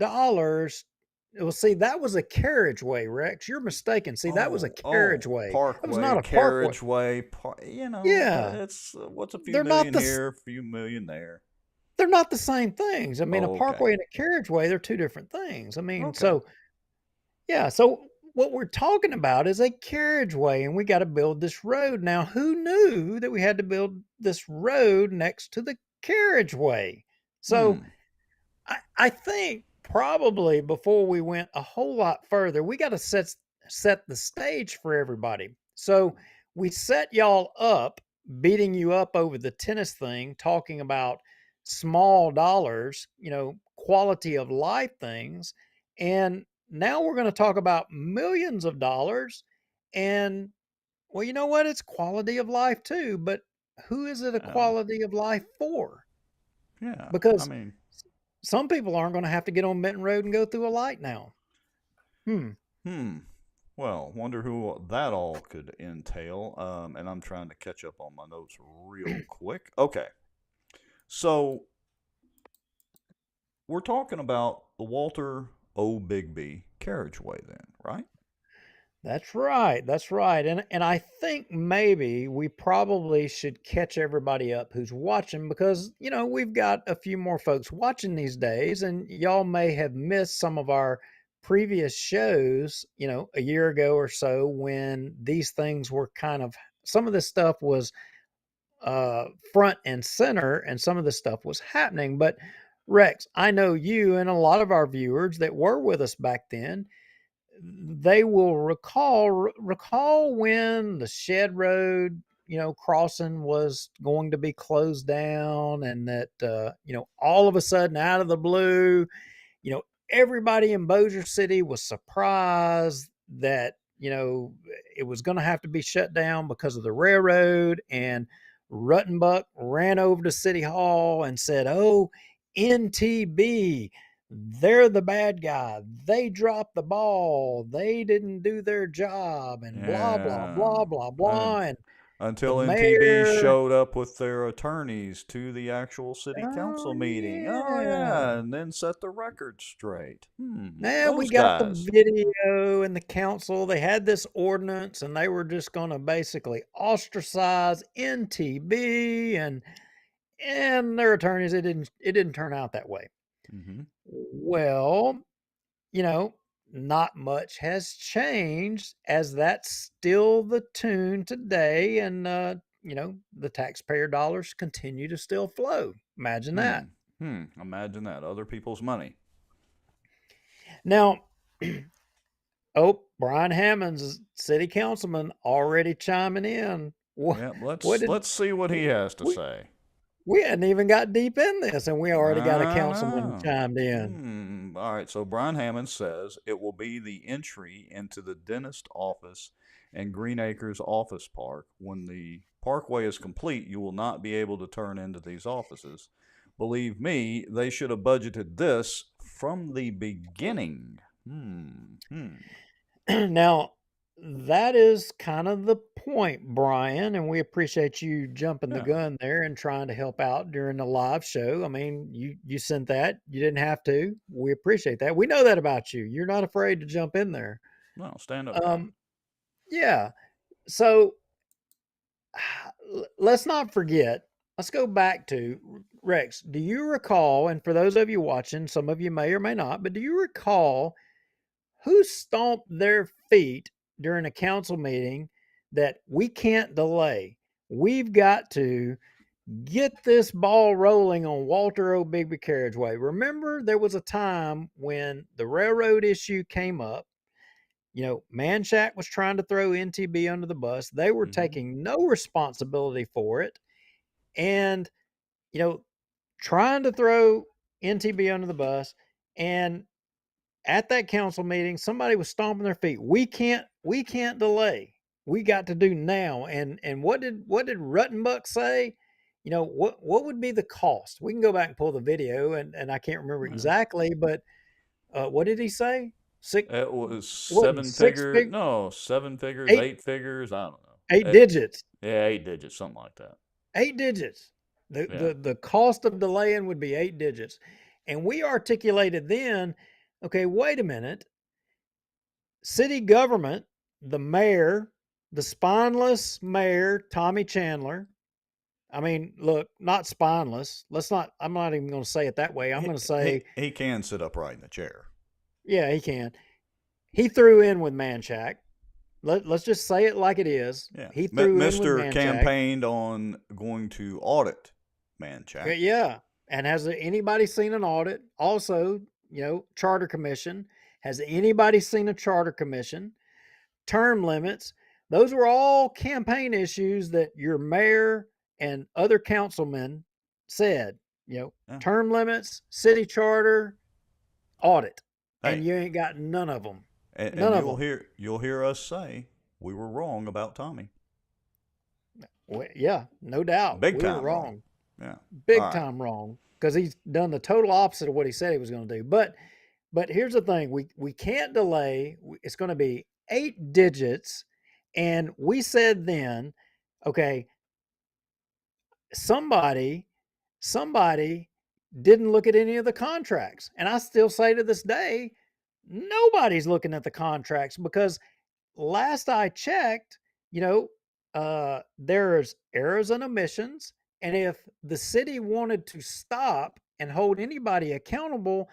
S2: Well, see, that was a carriageway, Rex. You're mistaken. See, that was a carriageway.
S1: Parkway,
S2: That was not a
S1: carriageway.
S2: Yeah.
S1: It's what's a few
S2: They're
S1: million
S2: not
S1: here, a few million there.
S2: They're not the same things. I mean,
S1: Oh,
S2: a
S1: okay.
S2: parkway and a carriageway, they're two different things. I mean,
S1: Okay.
S2: so what we're talking about is a carriageway, and we got to build this road. Now, who knew that we had to build this road next to the carriageway? So I think probably before we went a whole lot further, we got to set the stage for everybody. So we set y'all up, beating you up over the tennis thing, talking about small dollars, quality of life things. And now we're going to talk about millions of dollars. And well, you know what? It's quality of life too, but who is it a quality of life for?
S1: Yeah.
S2: Because
S1: I mean,
S2: some people aren't going to have to get on Benton Road and go through a light now.
S1: Well, wonder who that all could entail. And I'm trying to catch up on my notes real quick. Okay. So we're talking about the Walter Old Bigby carriageway then, right?
S2: That's right. That's right. And I think maybe we probably should catch everybody up who's watching because, we've got a few more folks watching these days and y'all may have missed some of our previous shows, a year ago or so when these things were some of this stuff was front and center and some of this stuff was happening. But Rex, I know you and a lot of our viewers that were with us back then, they will recall when the Shed Road, crossing was going to be closed down, and that all of a sudden, out of the blue, everybody in Bossier City was surprised that it was going to have to be shut down because of the railroad, and Ruttenbuck ran over to City Hall and said, "Oh, NTB, they're the bad guy. They dropped the ball. They didn't do their job," and blah, blah,
S1: Yeah.
S2: blah, blah, blah. And the
S1: Until NTB
S2: mayor,
S1: showed up with their attorneys to the actual city council meeting. Oh,
S2: yeah.
S1: yeah, and then set the record straight.
S2: Now we
S1: Those
S2: got
S1: guys.
S2: the video and the council. They had this ordinance and they were just going to basically ostracize NTB and their attorneys. It didn't turn out that way.
S1: Mm-hmm.
S2: Well, not much has changed, as that's still the tune today, and the taxpayer dollars continue to still flow. Imagine that.
S1: Imagine that. Other people's money.
S2: Now, Brian Hammond's city councilman already chiming in.
S1: Yeah, let's see what he has to say.
S2: We hadn't even got deep in this, and we already got a councilman chimed in.
S1: All right, so Brian Hammond says it will be the entry into the dentist office and Green Acres Office Park. When the parkway is complete, you will not be able to turn into these offices. Believe me, they should have budgeted this from the beginning.
S2: Now, that is kind of the point, Brian, and we appreciate you jumping the gun there and trying to help out during the live show. I mean, you sent that. You didn't have to. We appreciate that. We know that about you. You're not afraid to jump in there.
S1: No, stand up.
S2: Yeah. So let's not forget. Let's go back to Rex. Do you recall, and for those of you watching, some of you may or may not, but do you recall who stomped their feet during a council meeting that we can't delay? We've got to get this ball rolling on Walter O. Bigby Carriageway. Remember, there was a time when the railroad issue came up. Manchac was trying to throw NTB under the bus. They were taking no responsibility for it. And, trying to throw NTB under the bus. And at that council meeting, somebody was stomping their feet. We can't delay. We got to do now. And what did Ruttenbuck say? What would be the cost? We can go back and pull the video, and I can't remember exactly, but what did he say?
S1: It was seven figures. No, 7 figures, 8 figures. I don't know.
S2: 8 digits.
S1: Yeah, 8 digits, something like that.
S2: 8 digits. The cost of delaying would be 8 digits. And we articulated then, okay, wait a minute. City government, the mayor, the spineless mayor, Tommy Chandler. I mean, look, not spineless. I'm not even going to say it that way. I'm going to say
S1: he can sit upright in the chair.
S2: Yeah, he can. He threw in with Manchac. Let's just say it like it is.
S1: Yeah.
S2: He threw in with
S1: Mr.
S2: Manchac.
S1: campaigned on going to audit Manchac.
S2: Yeah. And has anybody seen an audit? Also, charter commission. Has anybody seen a charter commission? Term limits. Those were all campaign issues that your mayor and other councilmen said, term limits, city charter, audit. And you ain't got none of them.
S1: And you'll hear us say we were wrong about Tommy.
S2: Well, yeah, no doubt.
S1: Big
S2: we
S1: time
S2: were wrong.
S1: Yeah.
S2: Big time wrong. Because he's done the total opposite of what he said he was going to do. But here's the thing. We can't delay. It's going to be 8 digits. And we said then, okay, somebody didn't look at any of the contracts. And I still say to this day, Nobody's looking at the contracts because last I checked, there's errors and omissions. And if the city wanted to stop and hold anybody accountable,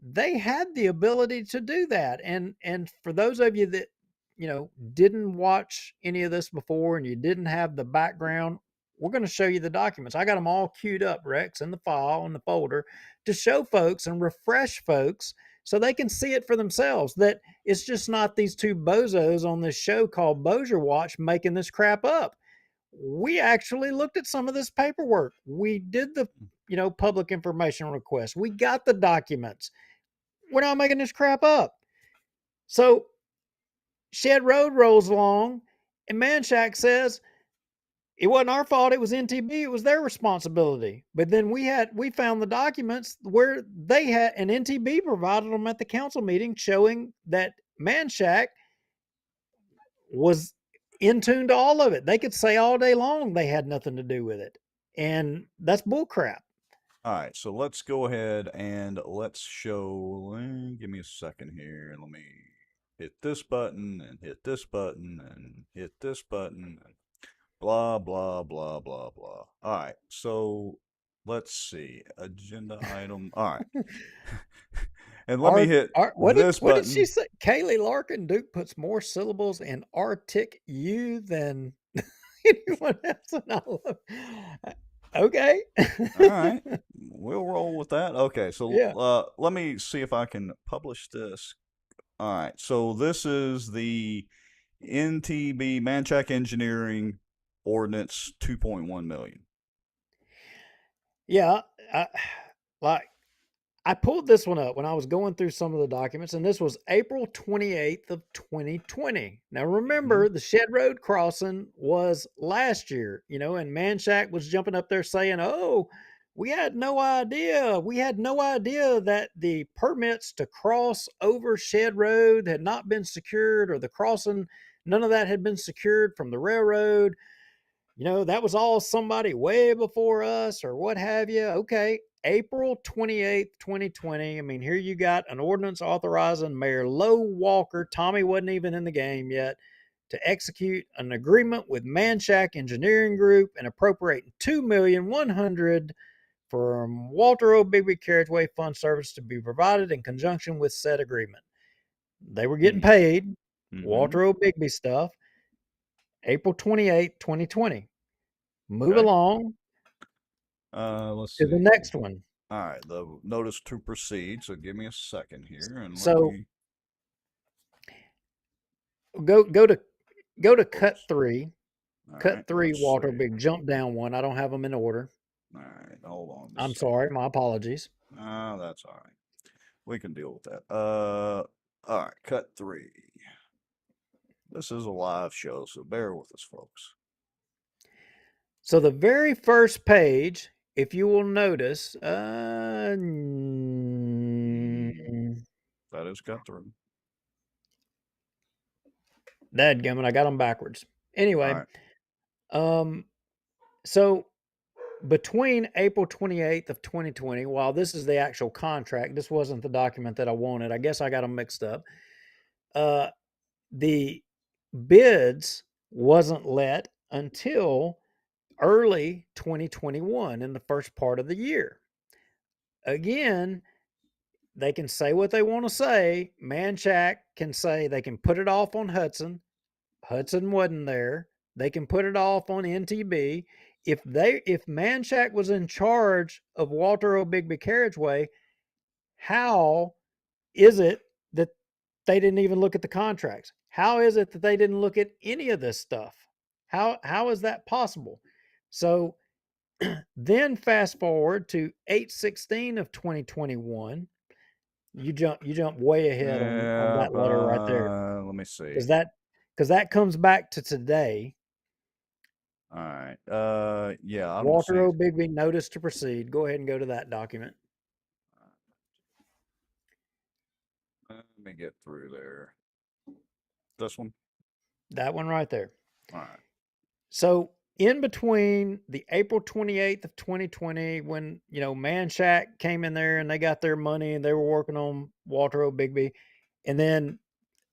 S2: they had the ability to do that. And for those of you that, didn't watch any of this before and you didn't have the background, we're going to show you the documents. I got them all queued up, Rex, in the file, in the folder, to show folks and refresh folks so they can see it for themselves, that it's just not these two bozos on this show called Bossier Watch making this crap up. We actually looked at some of this paperwork. We did the, public information request. We got the documents. We're not making this crap up. So Shed Road rolls along and Manshack says, it wasn't our fault. It was NTB. It was their responsibility. But then we found the documents where they had, and NTB provided them at the council meeting showing that Manshack was in tune to all of it. They could say all day long they had nothing to do with it. And that's bullcrap.
S1: All right, so let's go ahead and let's show, give me a second here, and let me hit this button and hit this button and hit this button and blah, blah, blah, blah, blah. All right, so let's see, agenda item, all right. And let me hit this button.
S2: What did she say? Kaylee Larkin Duke puts more syllables in Arctic U than anyone else. And I love. Okay.
S1: All right. We'll roll with that. Okay. So
S2: Yeah.
S1: Let me see if I can publish this. All right. So this is the NTB Manchac Engineering Ordinance 2.1 million.
S2: Yeah. I pulled this one up when I was going through some of the documents, and this was April 28th of 2020. Now, remember, the Shed Road crossing was last year, and Manshack was jumping up there saying, oh, we had no idea. We had no idea that the permits to cross over Shed Road had not been secured, or the crossing, none of that had been secured from the railroad. That was all somebody way before us or what have you. Okay. April 28th, 2020. I mean, here you got an ordinance authorizing Mayor Low Walker, Tommy wasn't even in the game yet, to execute an agreement with Manshack Engineering Group and appropriating $2,100,000 from Walter O. Bigby Carriageway Fund Service to be provided in conjunction with said agreement. They were getting paid, Walter O. Bigby stuff, April 28th, 2020. Move along.
S1: Let's
S2: to
S1: see.
S2: the next one.
S1: All right, the notice to proceed. So give me a second here, and
S2: go to cut 3.
S1: All
S2: Cut
S1: right,
S2: 3,
S1: let's
S2: Walter
S1: see.
S2: Big. Jump down one. I don't have them in order.
S1: All right, hold on.
S2: I'm sorry. My apologies.
S1: That's all right. We can deal with that. All right, cut 3. This is a live show, so bear with us, folks.
S2: So the very first page, if you will notice,
S1: that is cut through.
S2: Dadgummit, I got them backwards. Anyway, so between April 28th of 2020, while this is the actual contract, this wasn't the document that I wanted. I guess I got them mixed up. The bids wasn't let until early 2021 in the first part of the year. Again, they can say what they want to say. Manshack can say they can put it off on Hudson. Hudson wasn't there. They can put it off on NTB. If Manshack was in charge of Walter O. Bigby Carriageway, how is it that they didn't even look at the contracts? How is it that they didn't look at any of this stuff? How is that possible? So then fast forward to 8/16 of 2021. You jump way ahead on that letter right there.
S1: Let me see.
S2: Because that comes back to today.
S1: All right. Yeah. I
S2: Walter O. Bigby notice to proceed. Go ahead and go to that document.
S1: Let me get through there. This one?
S2: That one right there.
S1: All right.
S2: So in between the April 28th of 2020, when, Manshack came in there and they got their money and they were working on Walter O. Bigby, And then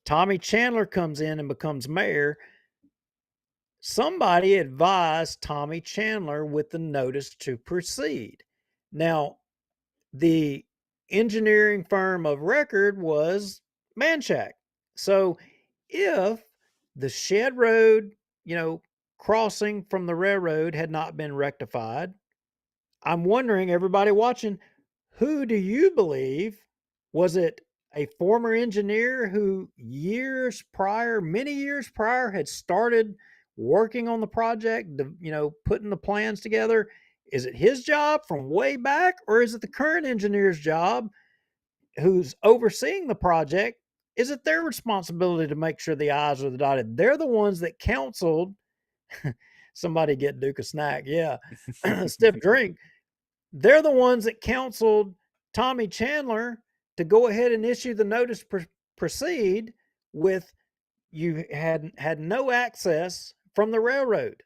S2: Tommy Chandler comes in and becomes mayor. Somebody advised Tommy Chandler with the notice to proceed. Now, the engineering firm of record was Manchac. So if the Shed Road, crossing from the railroad had not been rectified, I'm wondering, everybody watching, who do you believe? Was it a former engineer who many years prior, had started working on the project, putting the plans together? Is it his job from way back, or is it the current engineer's job who's overseeing the project? Is it their responsibility to make sure the I's are dotted? They're the ones that counseled. Somebody get Duke a snack. Yeah. Stiff drink. They're the ones that counseled Tommy Chandler to go ahead and issue the notice proceed with you had no access from the railroad.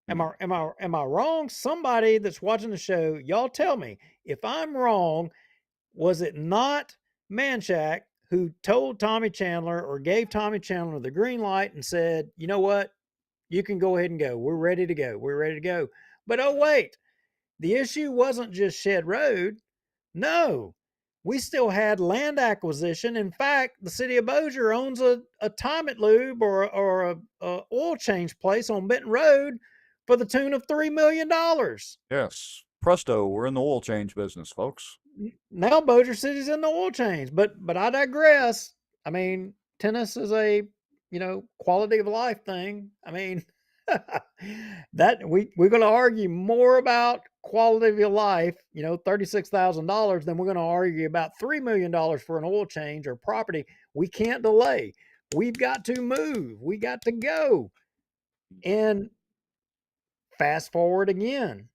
S2: Am I wrong? Somebody that's watching the show, y'all tell me if I'm wrong. Was it not Manchac who told Tommy Chandler or gave Tommy Chandler the green light and said, you know what, you can go ahead and go. We're ready to go. We're ready to go. But oh wait, the issue wasn't just Shed Road. No, we still had land acquisition. In fact, the city of Bossier owns a Time It Lube or a oil change place on Benton Road for the tune of $3 million.
S1: Yes. Presto, we're in the oil change business, folks.
S2: Now Bossier City's in the oil change, but I digress. I mean, tennis is a, quality of life thing. I mean, that we're going to argue more about quality of your life, $36,000, than we're going to argue about $3 million for an oil change or property. We can't delay. We've got to move. We got to go. And fast forward again.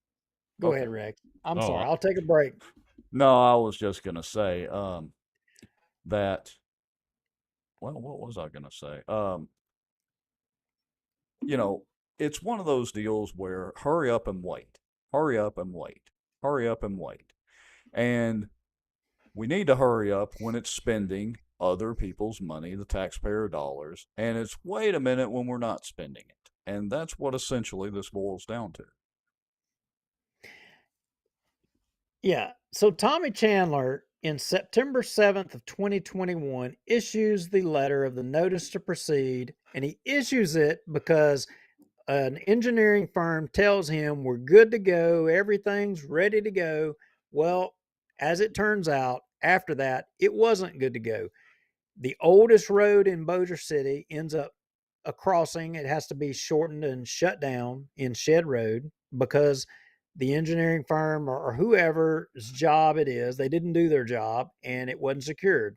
S2: Go ahead, Rex. I'm sorry. I'll take a break.
S1: No, I was just going to say that, well, what was I going to say? It's one of those deals where hurry up and wait, hurry up and wait, hurry up and wait. And we need to hurry up when it's spending other people's money, the taxpayer dollars, and it's wait a minute when we're not spending it. And that's what essentially this boils down to.
S2: Yeah. So Tommy Chandler, in September 7th of 2021, issues the letter of the notice to proceed, and he issues it because an engineering firm tells him we're good to go, everything's ready to go. Well, as it turns out, after that, it wasn't good to go. The oldest road in Bossier City ends up a crossing. It has to be shortened and shut down in Shed Road because the engineering firm or whoever's job it is, they didn't do their job and it wasn't secured,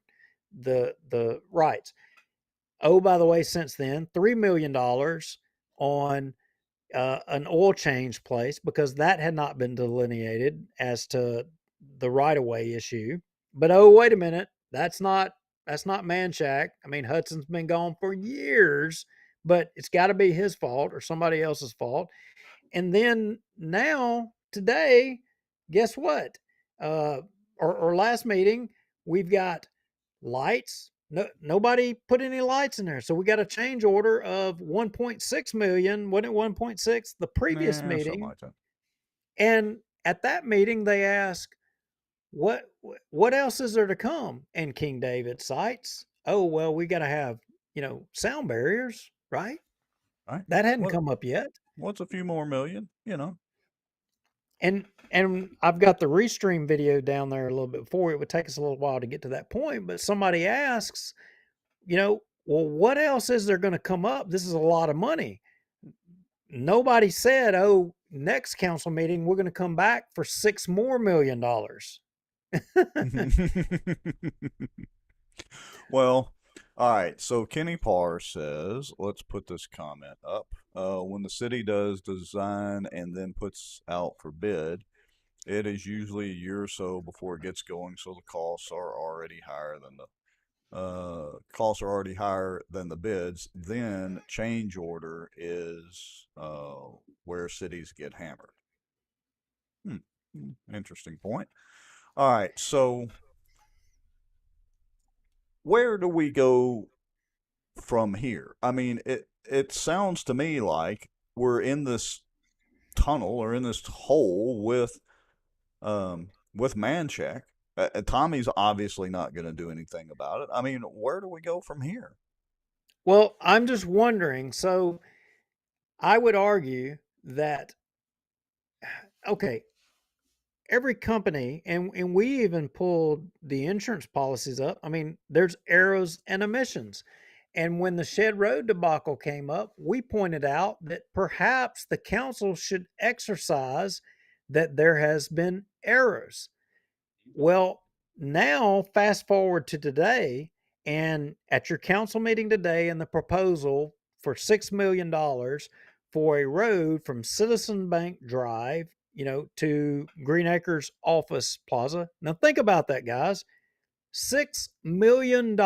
S2: the rights. Oh, by the way, since then, $3 million on an oil change place because that had not been delineated as to the right-of-way issue. But oh, wait a minute, that's not Manchac. I mean, Hudson's been gone for years, but it's got to be his fault or somebody else's fault. And then now, today, guess what? Or last meeting, we've got lights. No, nobody put any lights in there. So we got a change order of 1.6 million. Wasn't it 1.6 the previous meeting?
S1: Like that.
S2: And at that meeting, they asked, what else is there to come? And King David cites, oh, well, we got to have, sound barriers, right?
S1: Right.
S2: That hadn't come up yet.
S1: What's a few more million,
S2: And I've got the restream video down there a little bit before. It would take us a little while to get to that point, but somebody asks, well, what else is there going to come up? This is a lot of money. Nobody said, oh, next council meeting, we're going to come back for $6 more million.
S1: Well, all right. So Kenny Parr says, let's put this comment up. When the city does design and then puts out for bid, it is usually a year or so before it gets going. So the costs are already higher than the bids. Then change order is where cities get hammered. Interesting point. All right, so where do we go from here? I mean, it sounds to me like we're in this tunnel or in this hole with Mancheck. Tommy's obviously not going to do anything about it. I mean, where do we go from here?
S2: Well, I'm just wondering. So I would argue that, okay, every company, and we even pulled the insurance policies up. I mean, there's errors and omissions. And when the Shed Road debacle came up, we pointed out that perhaps the council should exercise that there has been errors. Well, now fast forward to today, and at your council meeting today, and the proposal for $6 million for a road from Citizen Bank Drive, to Green Acres Office Plaza. Now think about that, guys. $6 million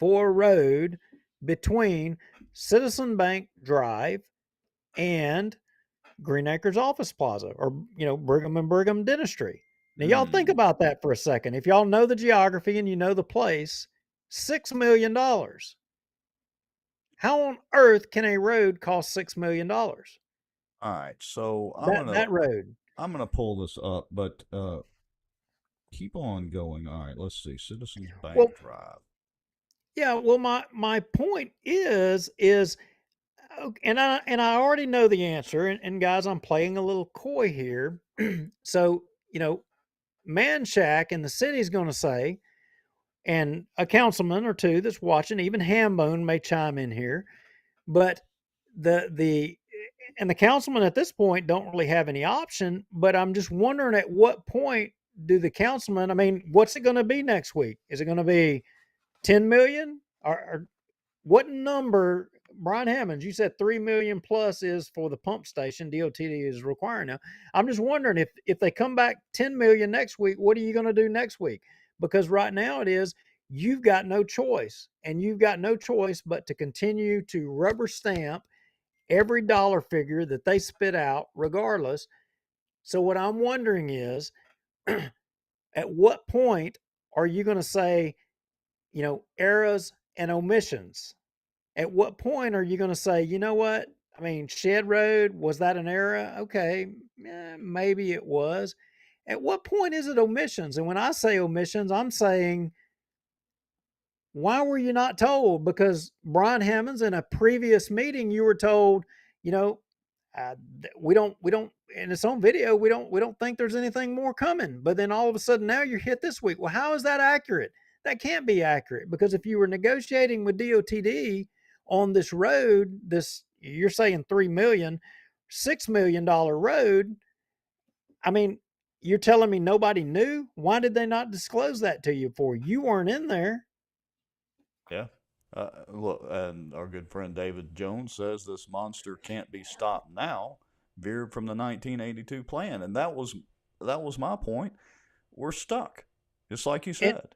S2: for a road between Citizen Bank Drive and Green Acres Office Plaza, or Brigham and Brigham Dentistry. Now y'all think about that for a second. If y'all know the geography and you know the place, $6 million. How on earth can a road cost $6 million?
S1: All right, so
S2: That road.
S1: I'm gonna pull this up, but keep on going. All right, let's see. Citizens Bank Drive.
S2: Yeah, well, my point is, and I already know the answer, and guys, I'm playing a little coy here. So Manchac and the city's going to say, and a councilman or two that's watching, even Hambone may chime in here, but the councilman at this point don't really have any option. But I'm just wondering, at what point do the councilman? I mean, what's it going to be next week? Is it going to be 10 million, or what number? Brian Hammonds, you said 3 million plus is for the pump station DOTD is requiring. Now I'm just wondering, if they come back 10 million next week, what are you going to do next week? Because right now you've got no choice, and you've got no choice but to continue to rubber stamp every dollar figure that they spit out regardless. So what I'm wondering is, at what point are you going to say, errors and omissions? At what point are you going to say, you know what? I mean, Shed Road, was that an error? Okay, maybe it was. At what point is it omissions? And when I say omissions, I'm saying, why were you not told? Because Brian Hammonds, in a previous meeting, you were told, we don't, and it's on video, we don't think there's anything more coming. But then all of a sudden now you're hit this week. Well, how is that accurate? That can't be accurate, because if you were negotiating with DOTD on this road, you're saying $3 million, $6 million road. I mean, you're telling me nobody knew? Why did they not disclose that to you for? You weren't in there.
S1: Yeah. Look, and our good friend David Jones says this monster can't be stopped now, veered from the 1982 plan. And that was my point. We're stuck, just like you said.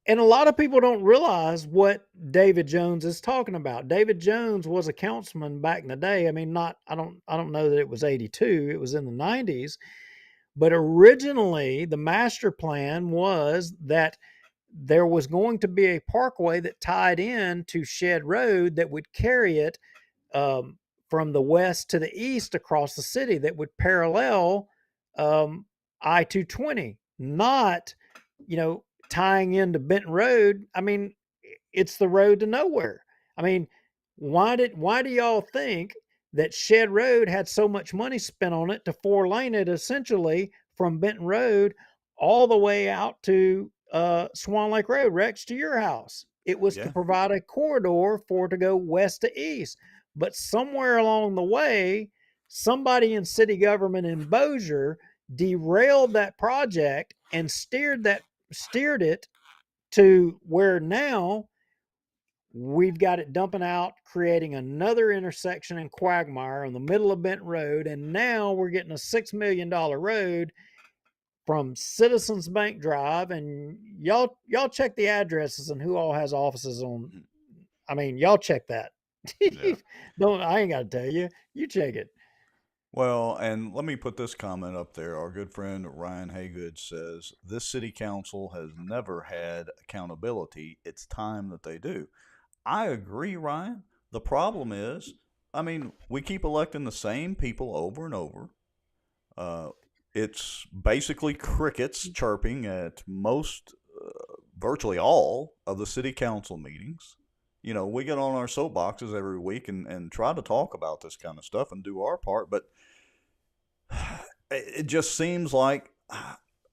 S2: And a lot of people don't realize what David Jones is talking about. David Jones was a councilman back in the day. I mean, I don't know that it was 82. It was in the 90s. But originally, the master plan was that there was going to be a parkway that tied in to Shed Road that would carry it from the west to the east across the city, that would parallel I-220, not, tying into Benton Road. I mean, it's the road to nowhere. I mean, why do y'all think that Shed Road had so much money spent on it to 4-lane it essentially from Benton Road all the way out to Swan Lake Road, Rex, to your house? It was to provide a corridor for it to go west to east. But somewhere along the way, somebody in city government in Bossier derailed that project and steered it to where now we've got it dumping out, creating another intersection in Quagmire in the middle of Benton Road. And now we're getting a $6 million road from Citizens Bank Drive. And y'all check the addresses and who all has offices on. I mean, y'all check that. I ain't got to tell you. You check it.
S1: Well, and let me put this comment up there. Our good friend Ryan Haygood says this city council has never had accountability. It's time that they do. I agree, Ryan. The problem is, I mean, we keep electing the same people over and over. Uh, it's basically crickets chirping at most, virtually all of the city council meetings. You know, we get on our soapboxes every week and try to talk about this kind of stuff and do our part, but it just seems like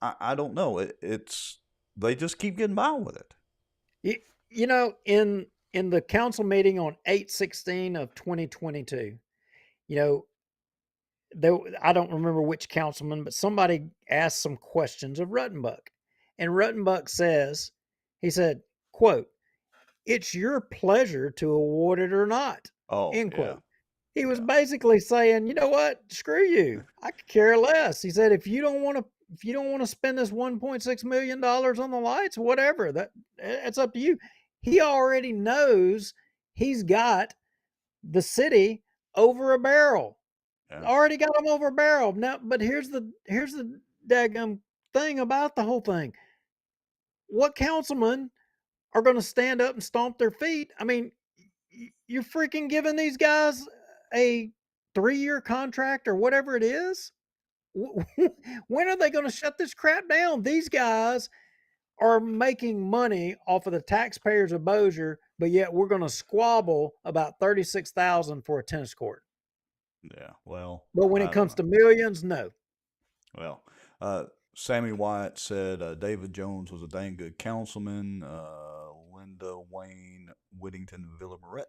S1: I don't know. It's they just keep getting by with it.
S2: You know, in the council meeting on 8/16 of 2022, you know, I don't remember which councilman, but somebody asked some questions of Ruttenbuck, and Ruttenbuck says, he said, "quote It's your pleasure to award it or not."
S1: Oh,
S2: End
S1: yeah.
S2: quote. He was basically saying, you know what? Screw you. I could care less. He said, if you don't want to spend this $1.6 million on the lights, whatever, it's up to you. He already knows he's got the city over a barrel. Already got him over a barrel. Now, but here's the daggum thing about the whole thing. What councilman are going to stand up and stomp their feet? I mean, you're freaking giving these guys a 3-year contract or whatever it is. When are they going to shut this crap down? These guys are making money off of the taxpayers of Bossier, but yet we're going to squabble about $36,000 for a tennis court.
S1: Yeah, well.
S2: But when it comes to millions, no.
S1: Well, Sammy Wyatt said David Jones was a dang good councilman. Linda Wayne Whittington Villamoret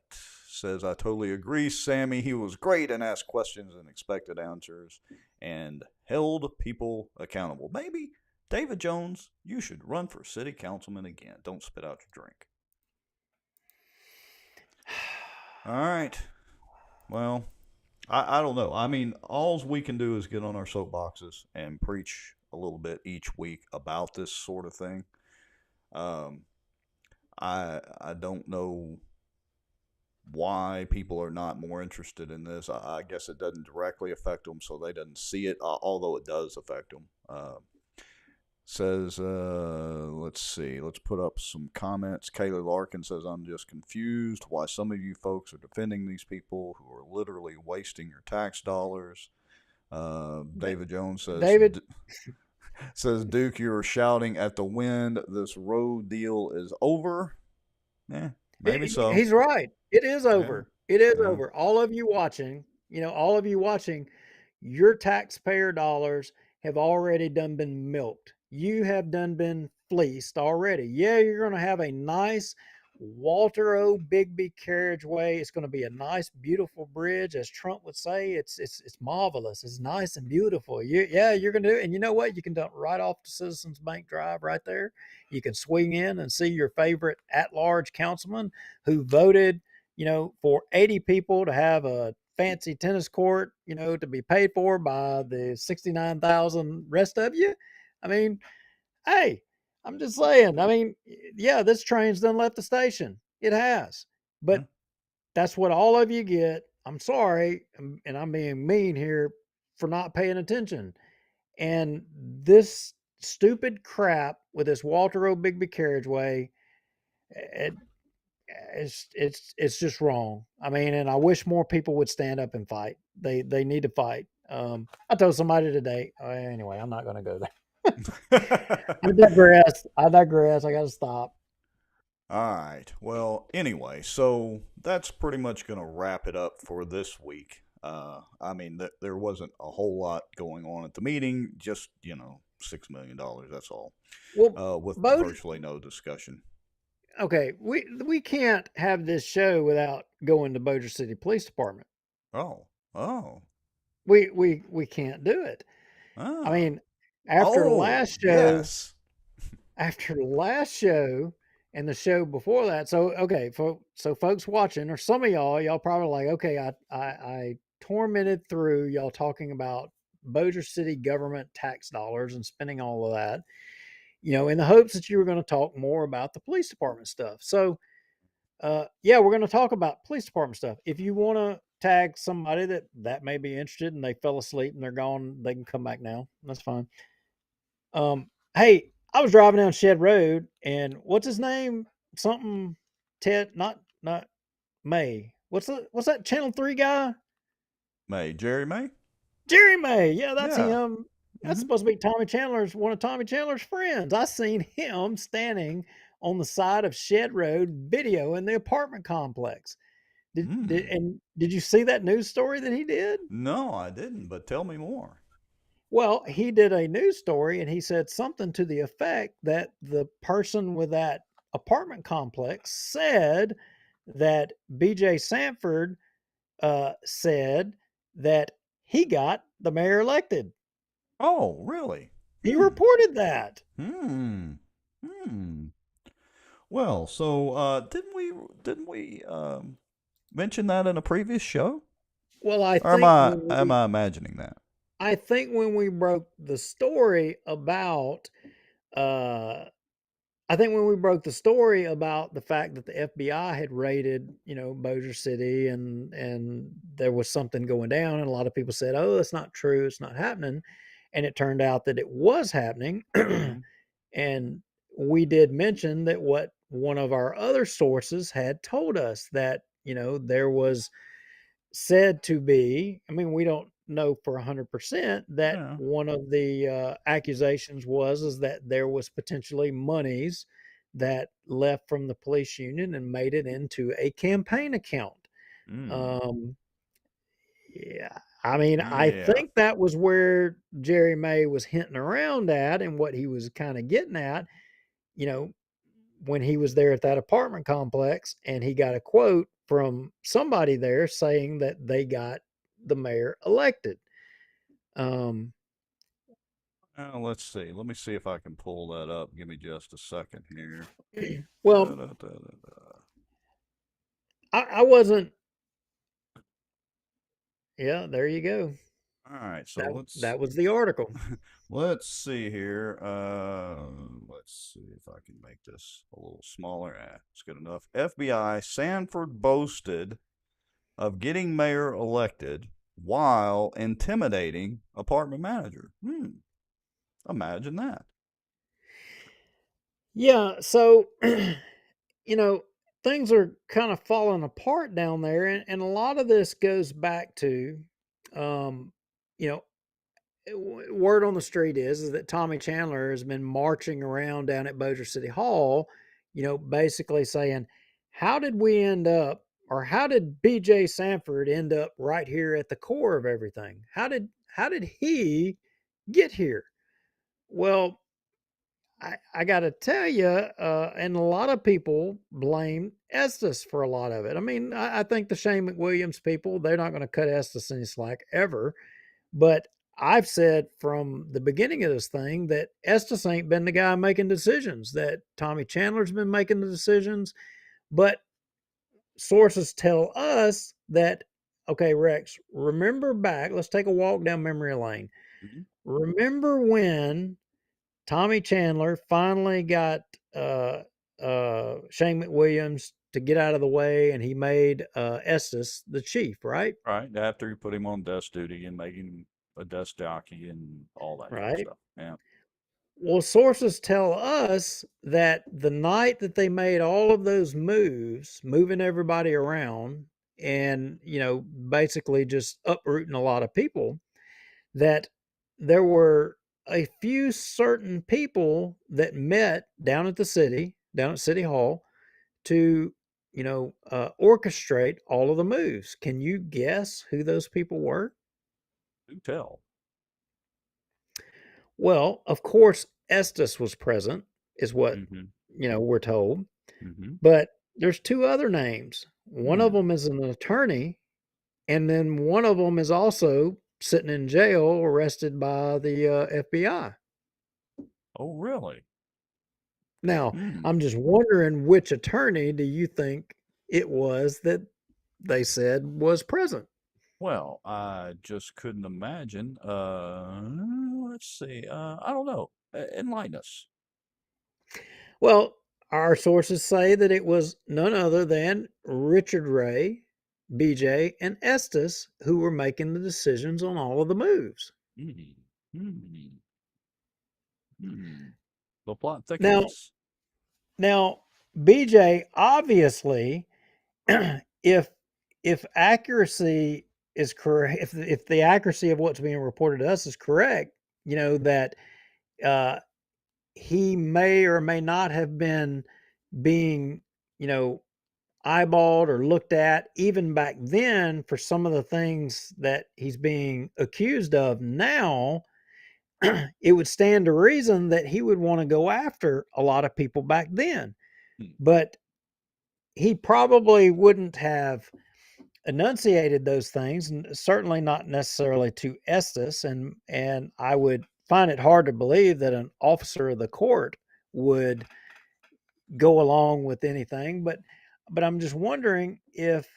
S1: says, I totally agree, Sammy. He was great and asked questions and expected answers and held people accountable. Maybe, David Jones, you should run for city councilman again. Don't spit out your drink. All right. Well, I don't know. I mean, all we can do is get on our soapboxes and preach a little bit each week about this sort of thing. I don't know why people are not more interested in this. I guess it doesn't directly affect them, so they doesn't see it, although it does affect them. Says, let's see, let's put up some comments. Kaylee Larkin says, I'm just confused why some of you folks are defending these people who are literally wasting your tax dollars. David Jones says, says, Duke, you're shouting at the wind. This road deal is over. Yeah, maybe so.
S2: He's right. It is over. Yeah. It is over. All of you watching, your taxpayer dollars have already been milked. You have been fleeced already. Yeah, you're going to have a nice Walter O. Bigby carriageway. It's going to be a nice, beautiful bridge, as Trump would say. It's marvelous. It's nice and beautiful. You're going to do it. And you know what? You can dump right off to Citizens Bank Drive right there. You can swing in and see your favorite at-large councilman who voted, for 80 people to have a fancy tennis court, to be paid for by the 69,000 rest of you. I mean, hey, I'm just saying. I mean, yeah, this train's done left the station. It has. But that's what all of you get. I'm sorry, and I'm being mean here for not paying attention. And this stupid crap with this Walter O. Bigby carriageway, it's just wrong. I mean, and I wish more people would stand up and fight. They need to fight. I told somebody today. Anyway, I'm not going to go there. I digress. I got to stop.
S1: All right. Well, anyway, so that's pretty much going to wrap it up for this week. I mean, there wasn't a whole lot going on at the meeting. Just, $6 million. That's all.
S2: Well,
S1: with virtually no discussion.
S2: Okay, we can't have this show without going to Bossier City Police Department.
S1: Oh.
S2: We can't do it.
S1: Oh.
S2: I mean, after the last show,
S1: yes.
S2: After the last show and the show before that. So so folks watching, or some of y'all probably like, okay, I tormented through y'all talking about Bossier City government tax dollars and spending all of that, in the hopes that you were going to talk more about the police department stuff. So, we're going to talk about police department stuff. If you want to tag somebody that may be interested and they fell asleep and they're gone. They can come back now. That's fine. Hey, I was driving down Shed Road and what's his name? Something Ted, not May. What's that Channel 3 guy?
S1: Jerry May?
S2: Jerry May. Yeah, that's
S1: Yeah.
S2: him. That's supposed to be one of Tommy Chandler's friends. I seen him standing on the side of Shed Road video in the apartment complex. Did you see that news story that he did?
S1: No, I didn't, but tell me more.
S2: Well, he did a news story and he said something to the effect that the person with that apartment complex said that BJ Sanford said that he got the mayor elected.
S1: Oh, really?
S2: He reported that.
S1: Well, so didn't we mention that in a previous show?
S2: Well, I
S1: Or
S2: think
S1: am I imagining that?
S2: I think when we broke the story about I think when we broke the story about the fact that the FBI had raided, Bossier City and there was something going down and a lot of people said, "Oh, that's not true. It's not happening." And it turned out that it was happening. And we did mention that what one of our other sources had told us that, there was said to be, I mean, we don't know for 100% that
S1: Yeah.
S2: one of the accusations is that there was potentially monies that left from the police union and made it into a campaign account. Yeah, I mean, I
S1: Yeah.
S2: think that was where Jerry May was hinting around at and what he was kind of getting at, when he was there at that apartment complex and he got a quote from somebody there saying that they got the mayor elected.
S1: Let's see. Let me see if I can pull that up. Give me just a second here.
S2: Well, I wasn't. Yeah, there you go.
S1: All right, so
S2: that was the article.
S1: Let's see here. Let's see if I can make this a little smaller. It's good enough. FBI Sanford boasted of getting mayor elected while intimidating apartment manager. Imagine that.
S2: Yeah, so things are kind of falling apart down there, and a lot of this goes back to, word on the street is that Tommy Chandler has been marching around down at Bossier City Hall, basically saying, how did we end up, or how did BJ Sanford end up right here at the core of everything? How did he get here? Well, I got to tell you, and a lot of people blame Estes for a lot of it. I mean, I think the Shane McWilliams people, they're not going to cut Estes any slack ever. But I've said from the beginning of this thing that Estes ain't been the guy making decisions, that Tommy Chandler's been making the decisions. But sources tell us that, okay, Rex, remember back, let's take a walk down memory lane. Remember when Tommy Chandler finally got Shane McWilliams to get out of the way and he made Estes the chief, right?
S1: Right. After he put him on desk duty and made him a desk jockey and all that kind of stuff. Yeah.
S2: Well, sources tell us that the night that they made all of those moves, moving everybody around and, basically just uprooting a lot of people, that there were a few certain people that met down at City Hall to, orchestrate all of the moves. Can you guess who those people were?
S1: Do tell.
S2: Well, of course, Estes was present, is what, we're told. But there's two other names. One of them is an attorney, and then one of them is also sitting in jail, arrested by the FBI.
S1: Oh, really?
S2: Now, I'm just wondering which attorney do you think it was that they said was present?
S1: Well, I just couldn't imagine. Let's see. I don't know. Enlighten us.
S2: Well, our sources say that it was none other than Richard Ray, BJ, and Estes who were making the decisions on all of the moves.
S1: The plot
S2: Now,
S1: thickens.
S2: now BJ obviously, if accuracy is correct, if the accuracy of what's being reported to us is correct, that he may or may not have been being, eyeballed or looked at even back then for some of the things that he's being accused of now. It would stand to reason that he would want to go after a lot of people back then. But he probably wouldn't have enunciated those things, and certainly not necessarily to Estes. And I would find it hard to believe that an officer of the court would go along with anything. But I'm just wondering if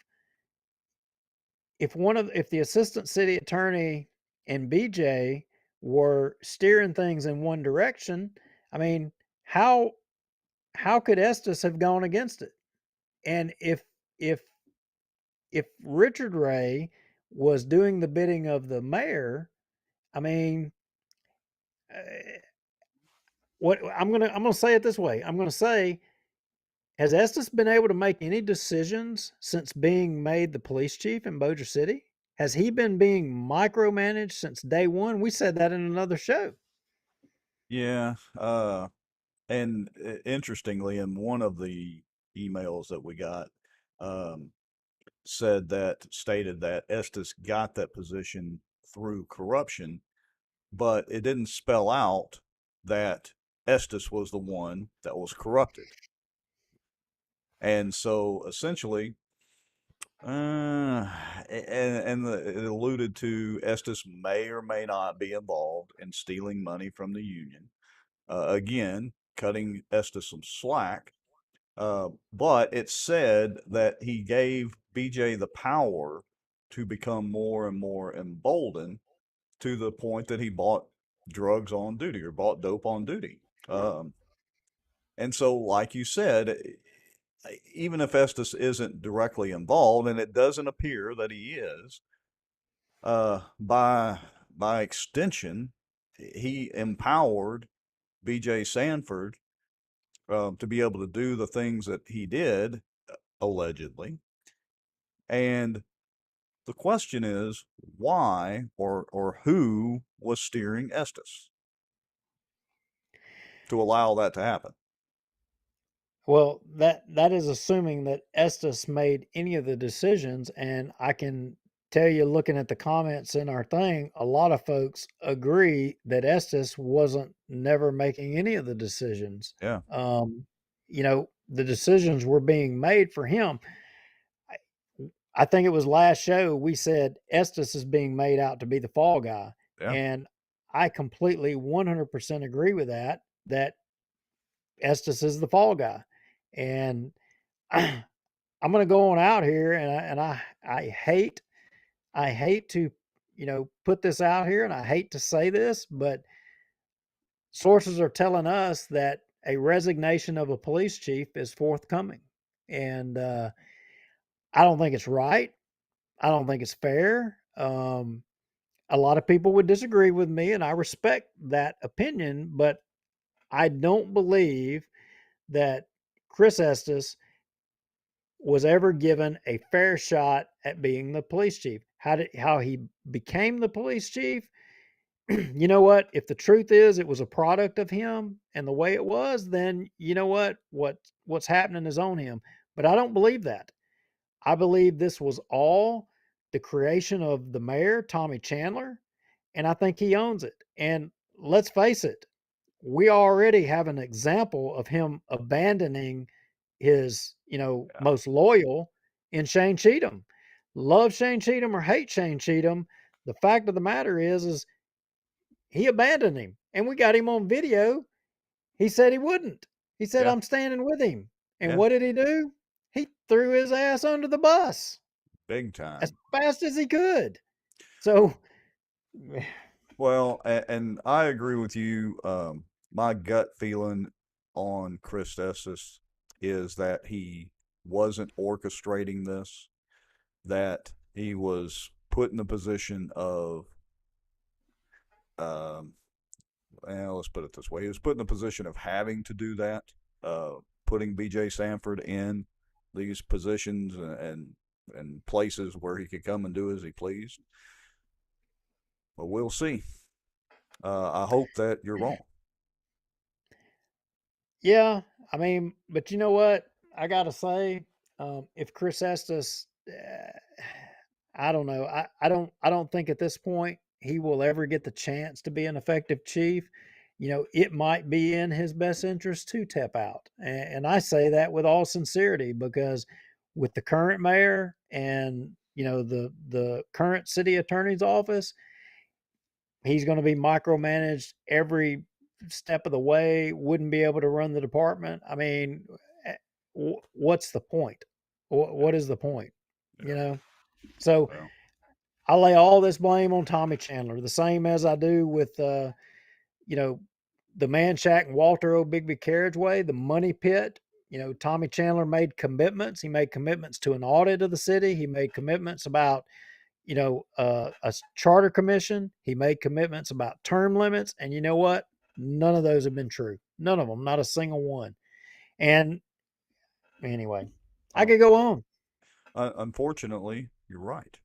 S2: the assistant city attorney and BJ were steering things in one direction. I mean, how could Estes have gone against it? And if Richard Ray was doing the bidding of the mayor, I mean, what I'm gonna say it this way. I'm gonna say, has Estes been able to make any decisions since being made the police chief in Bossier City? Has he been being micromanaged since day one? We said that in another show.
S1: Yeah. And interestingly, in one of the emails that we got, stated that Estes got that position through corruption, but it didn't spell out that Estes was the one that was corrupted. And so essentially, it alluded to Estes may or may not be involved in stealing money from the union. Again, cutting Estes some slack. But it said that he gave BJ the power to become more and more emboldened to the point that he bought drugs on duty or bought dope on duty. And so, like you said, even if Estes isn't directly involved, and it doesn't appear that he is, by extension, he empowered B.J. Sanford to be able to do the things that he did, allegedly. And the question is, why or who was steering Estes to allow that to happen?
S2: Well, that is assuming that Estes made any of the decisions, and I can tell you, looking at the comments in our thing, a lot of folks agree that Estes wasn't never making any of the decisions.
S1: Yeah.
S2: The decisions were being made for him. I think it was last show we said Estes is being made out to be the fall guy.
S1: Yeah.
S2: And I completely 100% agree with that Estes is the fall guy. And I'm going to go on out here, and I hate to, put this out here, and I hate to say this, but sources are telling us that a resignation of a police chief is forthcoming. And I don't think it's right. I don't think it's fair. A lot of people would disagree with me, and I respect that opinion, but I don't believe that Chris Estes was ever given a fair shot at being the police chief. How he became the police chief, you know what? If the truth is it was a product of him and the way it was, then you know what's happening is on him. But I don't believe that. I believe this was all the creation of the mayor, Tommy Chandler, and I think he owns it. And let's face it, we already have an example of him abandoning his, most loyal in Shane Cheatham. Love Shane Cheatham or hate Shane Cheatham, the fact of the matter is he abandoned him, and we got him on video. He said he wouldn't. He said,
S1: Yeah.
S2: I'm standing with him. And
S1: Yeah.
S2: what did he do? He threw his ass under the bus
S1: Big time.
S2: as fast as he could. So,
S1: Well, and I agree with you. My gut feeling on Chris Estes is that he wasn't orchestrating this, that he was put in the position of, let's put it this way. He was put in the position of having to do that, putting B.J. Sanford in these positions and places where he could come and do as he pleased. But we'll see. I hope that you're wrong.
S2: Yeah, I mean, but you know what? I gotta say, if Chris Estes, I don't know. I don't think at this point he will ever get the chance to be an effective chief. You know, it might be in his best interest to tap out, and I say that with all sincerity because with the current mayor and the current city attorney's office, he's going to be micromanaged every step of the way, wouldn't be able to run the department. I mean, what's the point? What is the point? You know? So I lay all this blame on Tommy Chandler, the same as I do with, the Man Shack and Walter O. Bigby Carriageway, the money pit. Tommy Chandler made commitments. He made commitments to an audit of the city. He made commitments about a charter commission. He made commitments about term limits. And you know what? None of those have been true. None of them, not a single one. And anyway, I could go on.
S1: Unfortunately, you're right.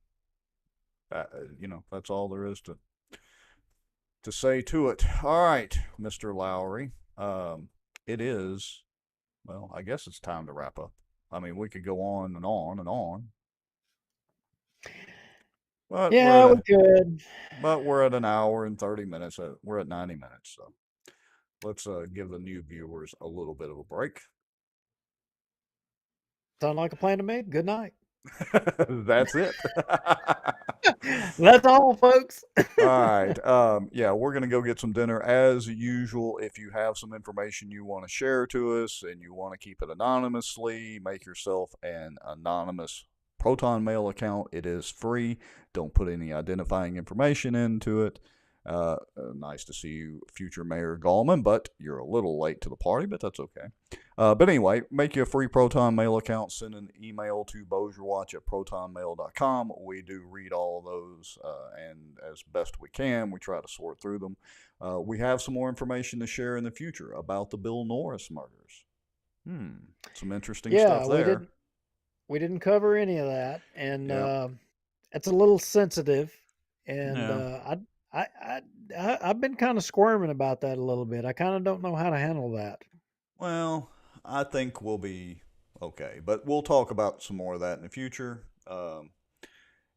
S1: That's all there is to say to it. All right, Mr. Lowry. It is, well, I guess it's time to wrap up. I mean, we could go on and on and on. But
S2: yeah, we could.
S1: But we're at an hour and 30 minutes. We're at 90 minutes. So let's give the new viewers a little bit of a break.
S2: Sound like a plan to me. Good night.
S1: That's it.
S2: That's all, folks.
S1: All right. Yeah, we're going to go get some dinner. As usual, if you have some information you want to share to us and you want to keep it anonymously, make yourself an anonymous Proton Mail account. It is free. Don't put any identifying information into it. Nice to see you, future Mayor Gallman, but you're a little late to the party, but that's okay. But anyway, make you a free Proton Mail account. Send an email to BossierWatch@protonmail.com. We do read all of those, and as best we can, we try to sort through them. We have some more information to share in the future about the Bill Norris murders. Some interesting stuff there.
S2: We didn't cover any of that, and it's a little sensitive, and I've been kind of squirming about that a little bit. I kind of don't know how to handle that.
S1: Well, I think we'll be okay, but we'll talk about some more of that in the future.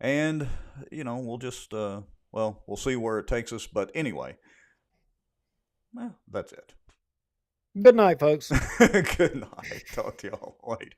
S1: And we'll just we'll see where it takes us. But anyway, that's it.
S2: Good night, folks.
S1: Good night. Talk to y'all later.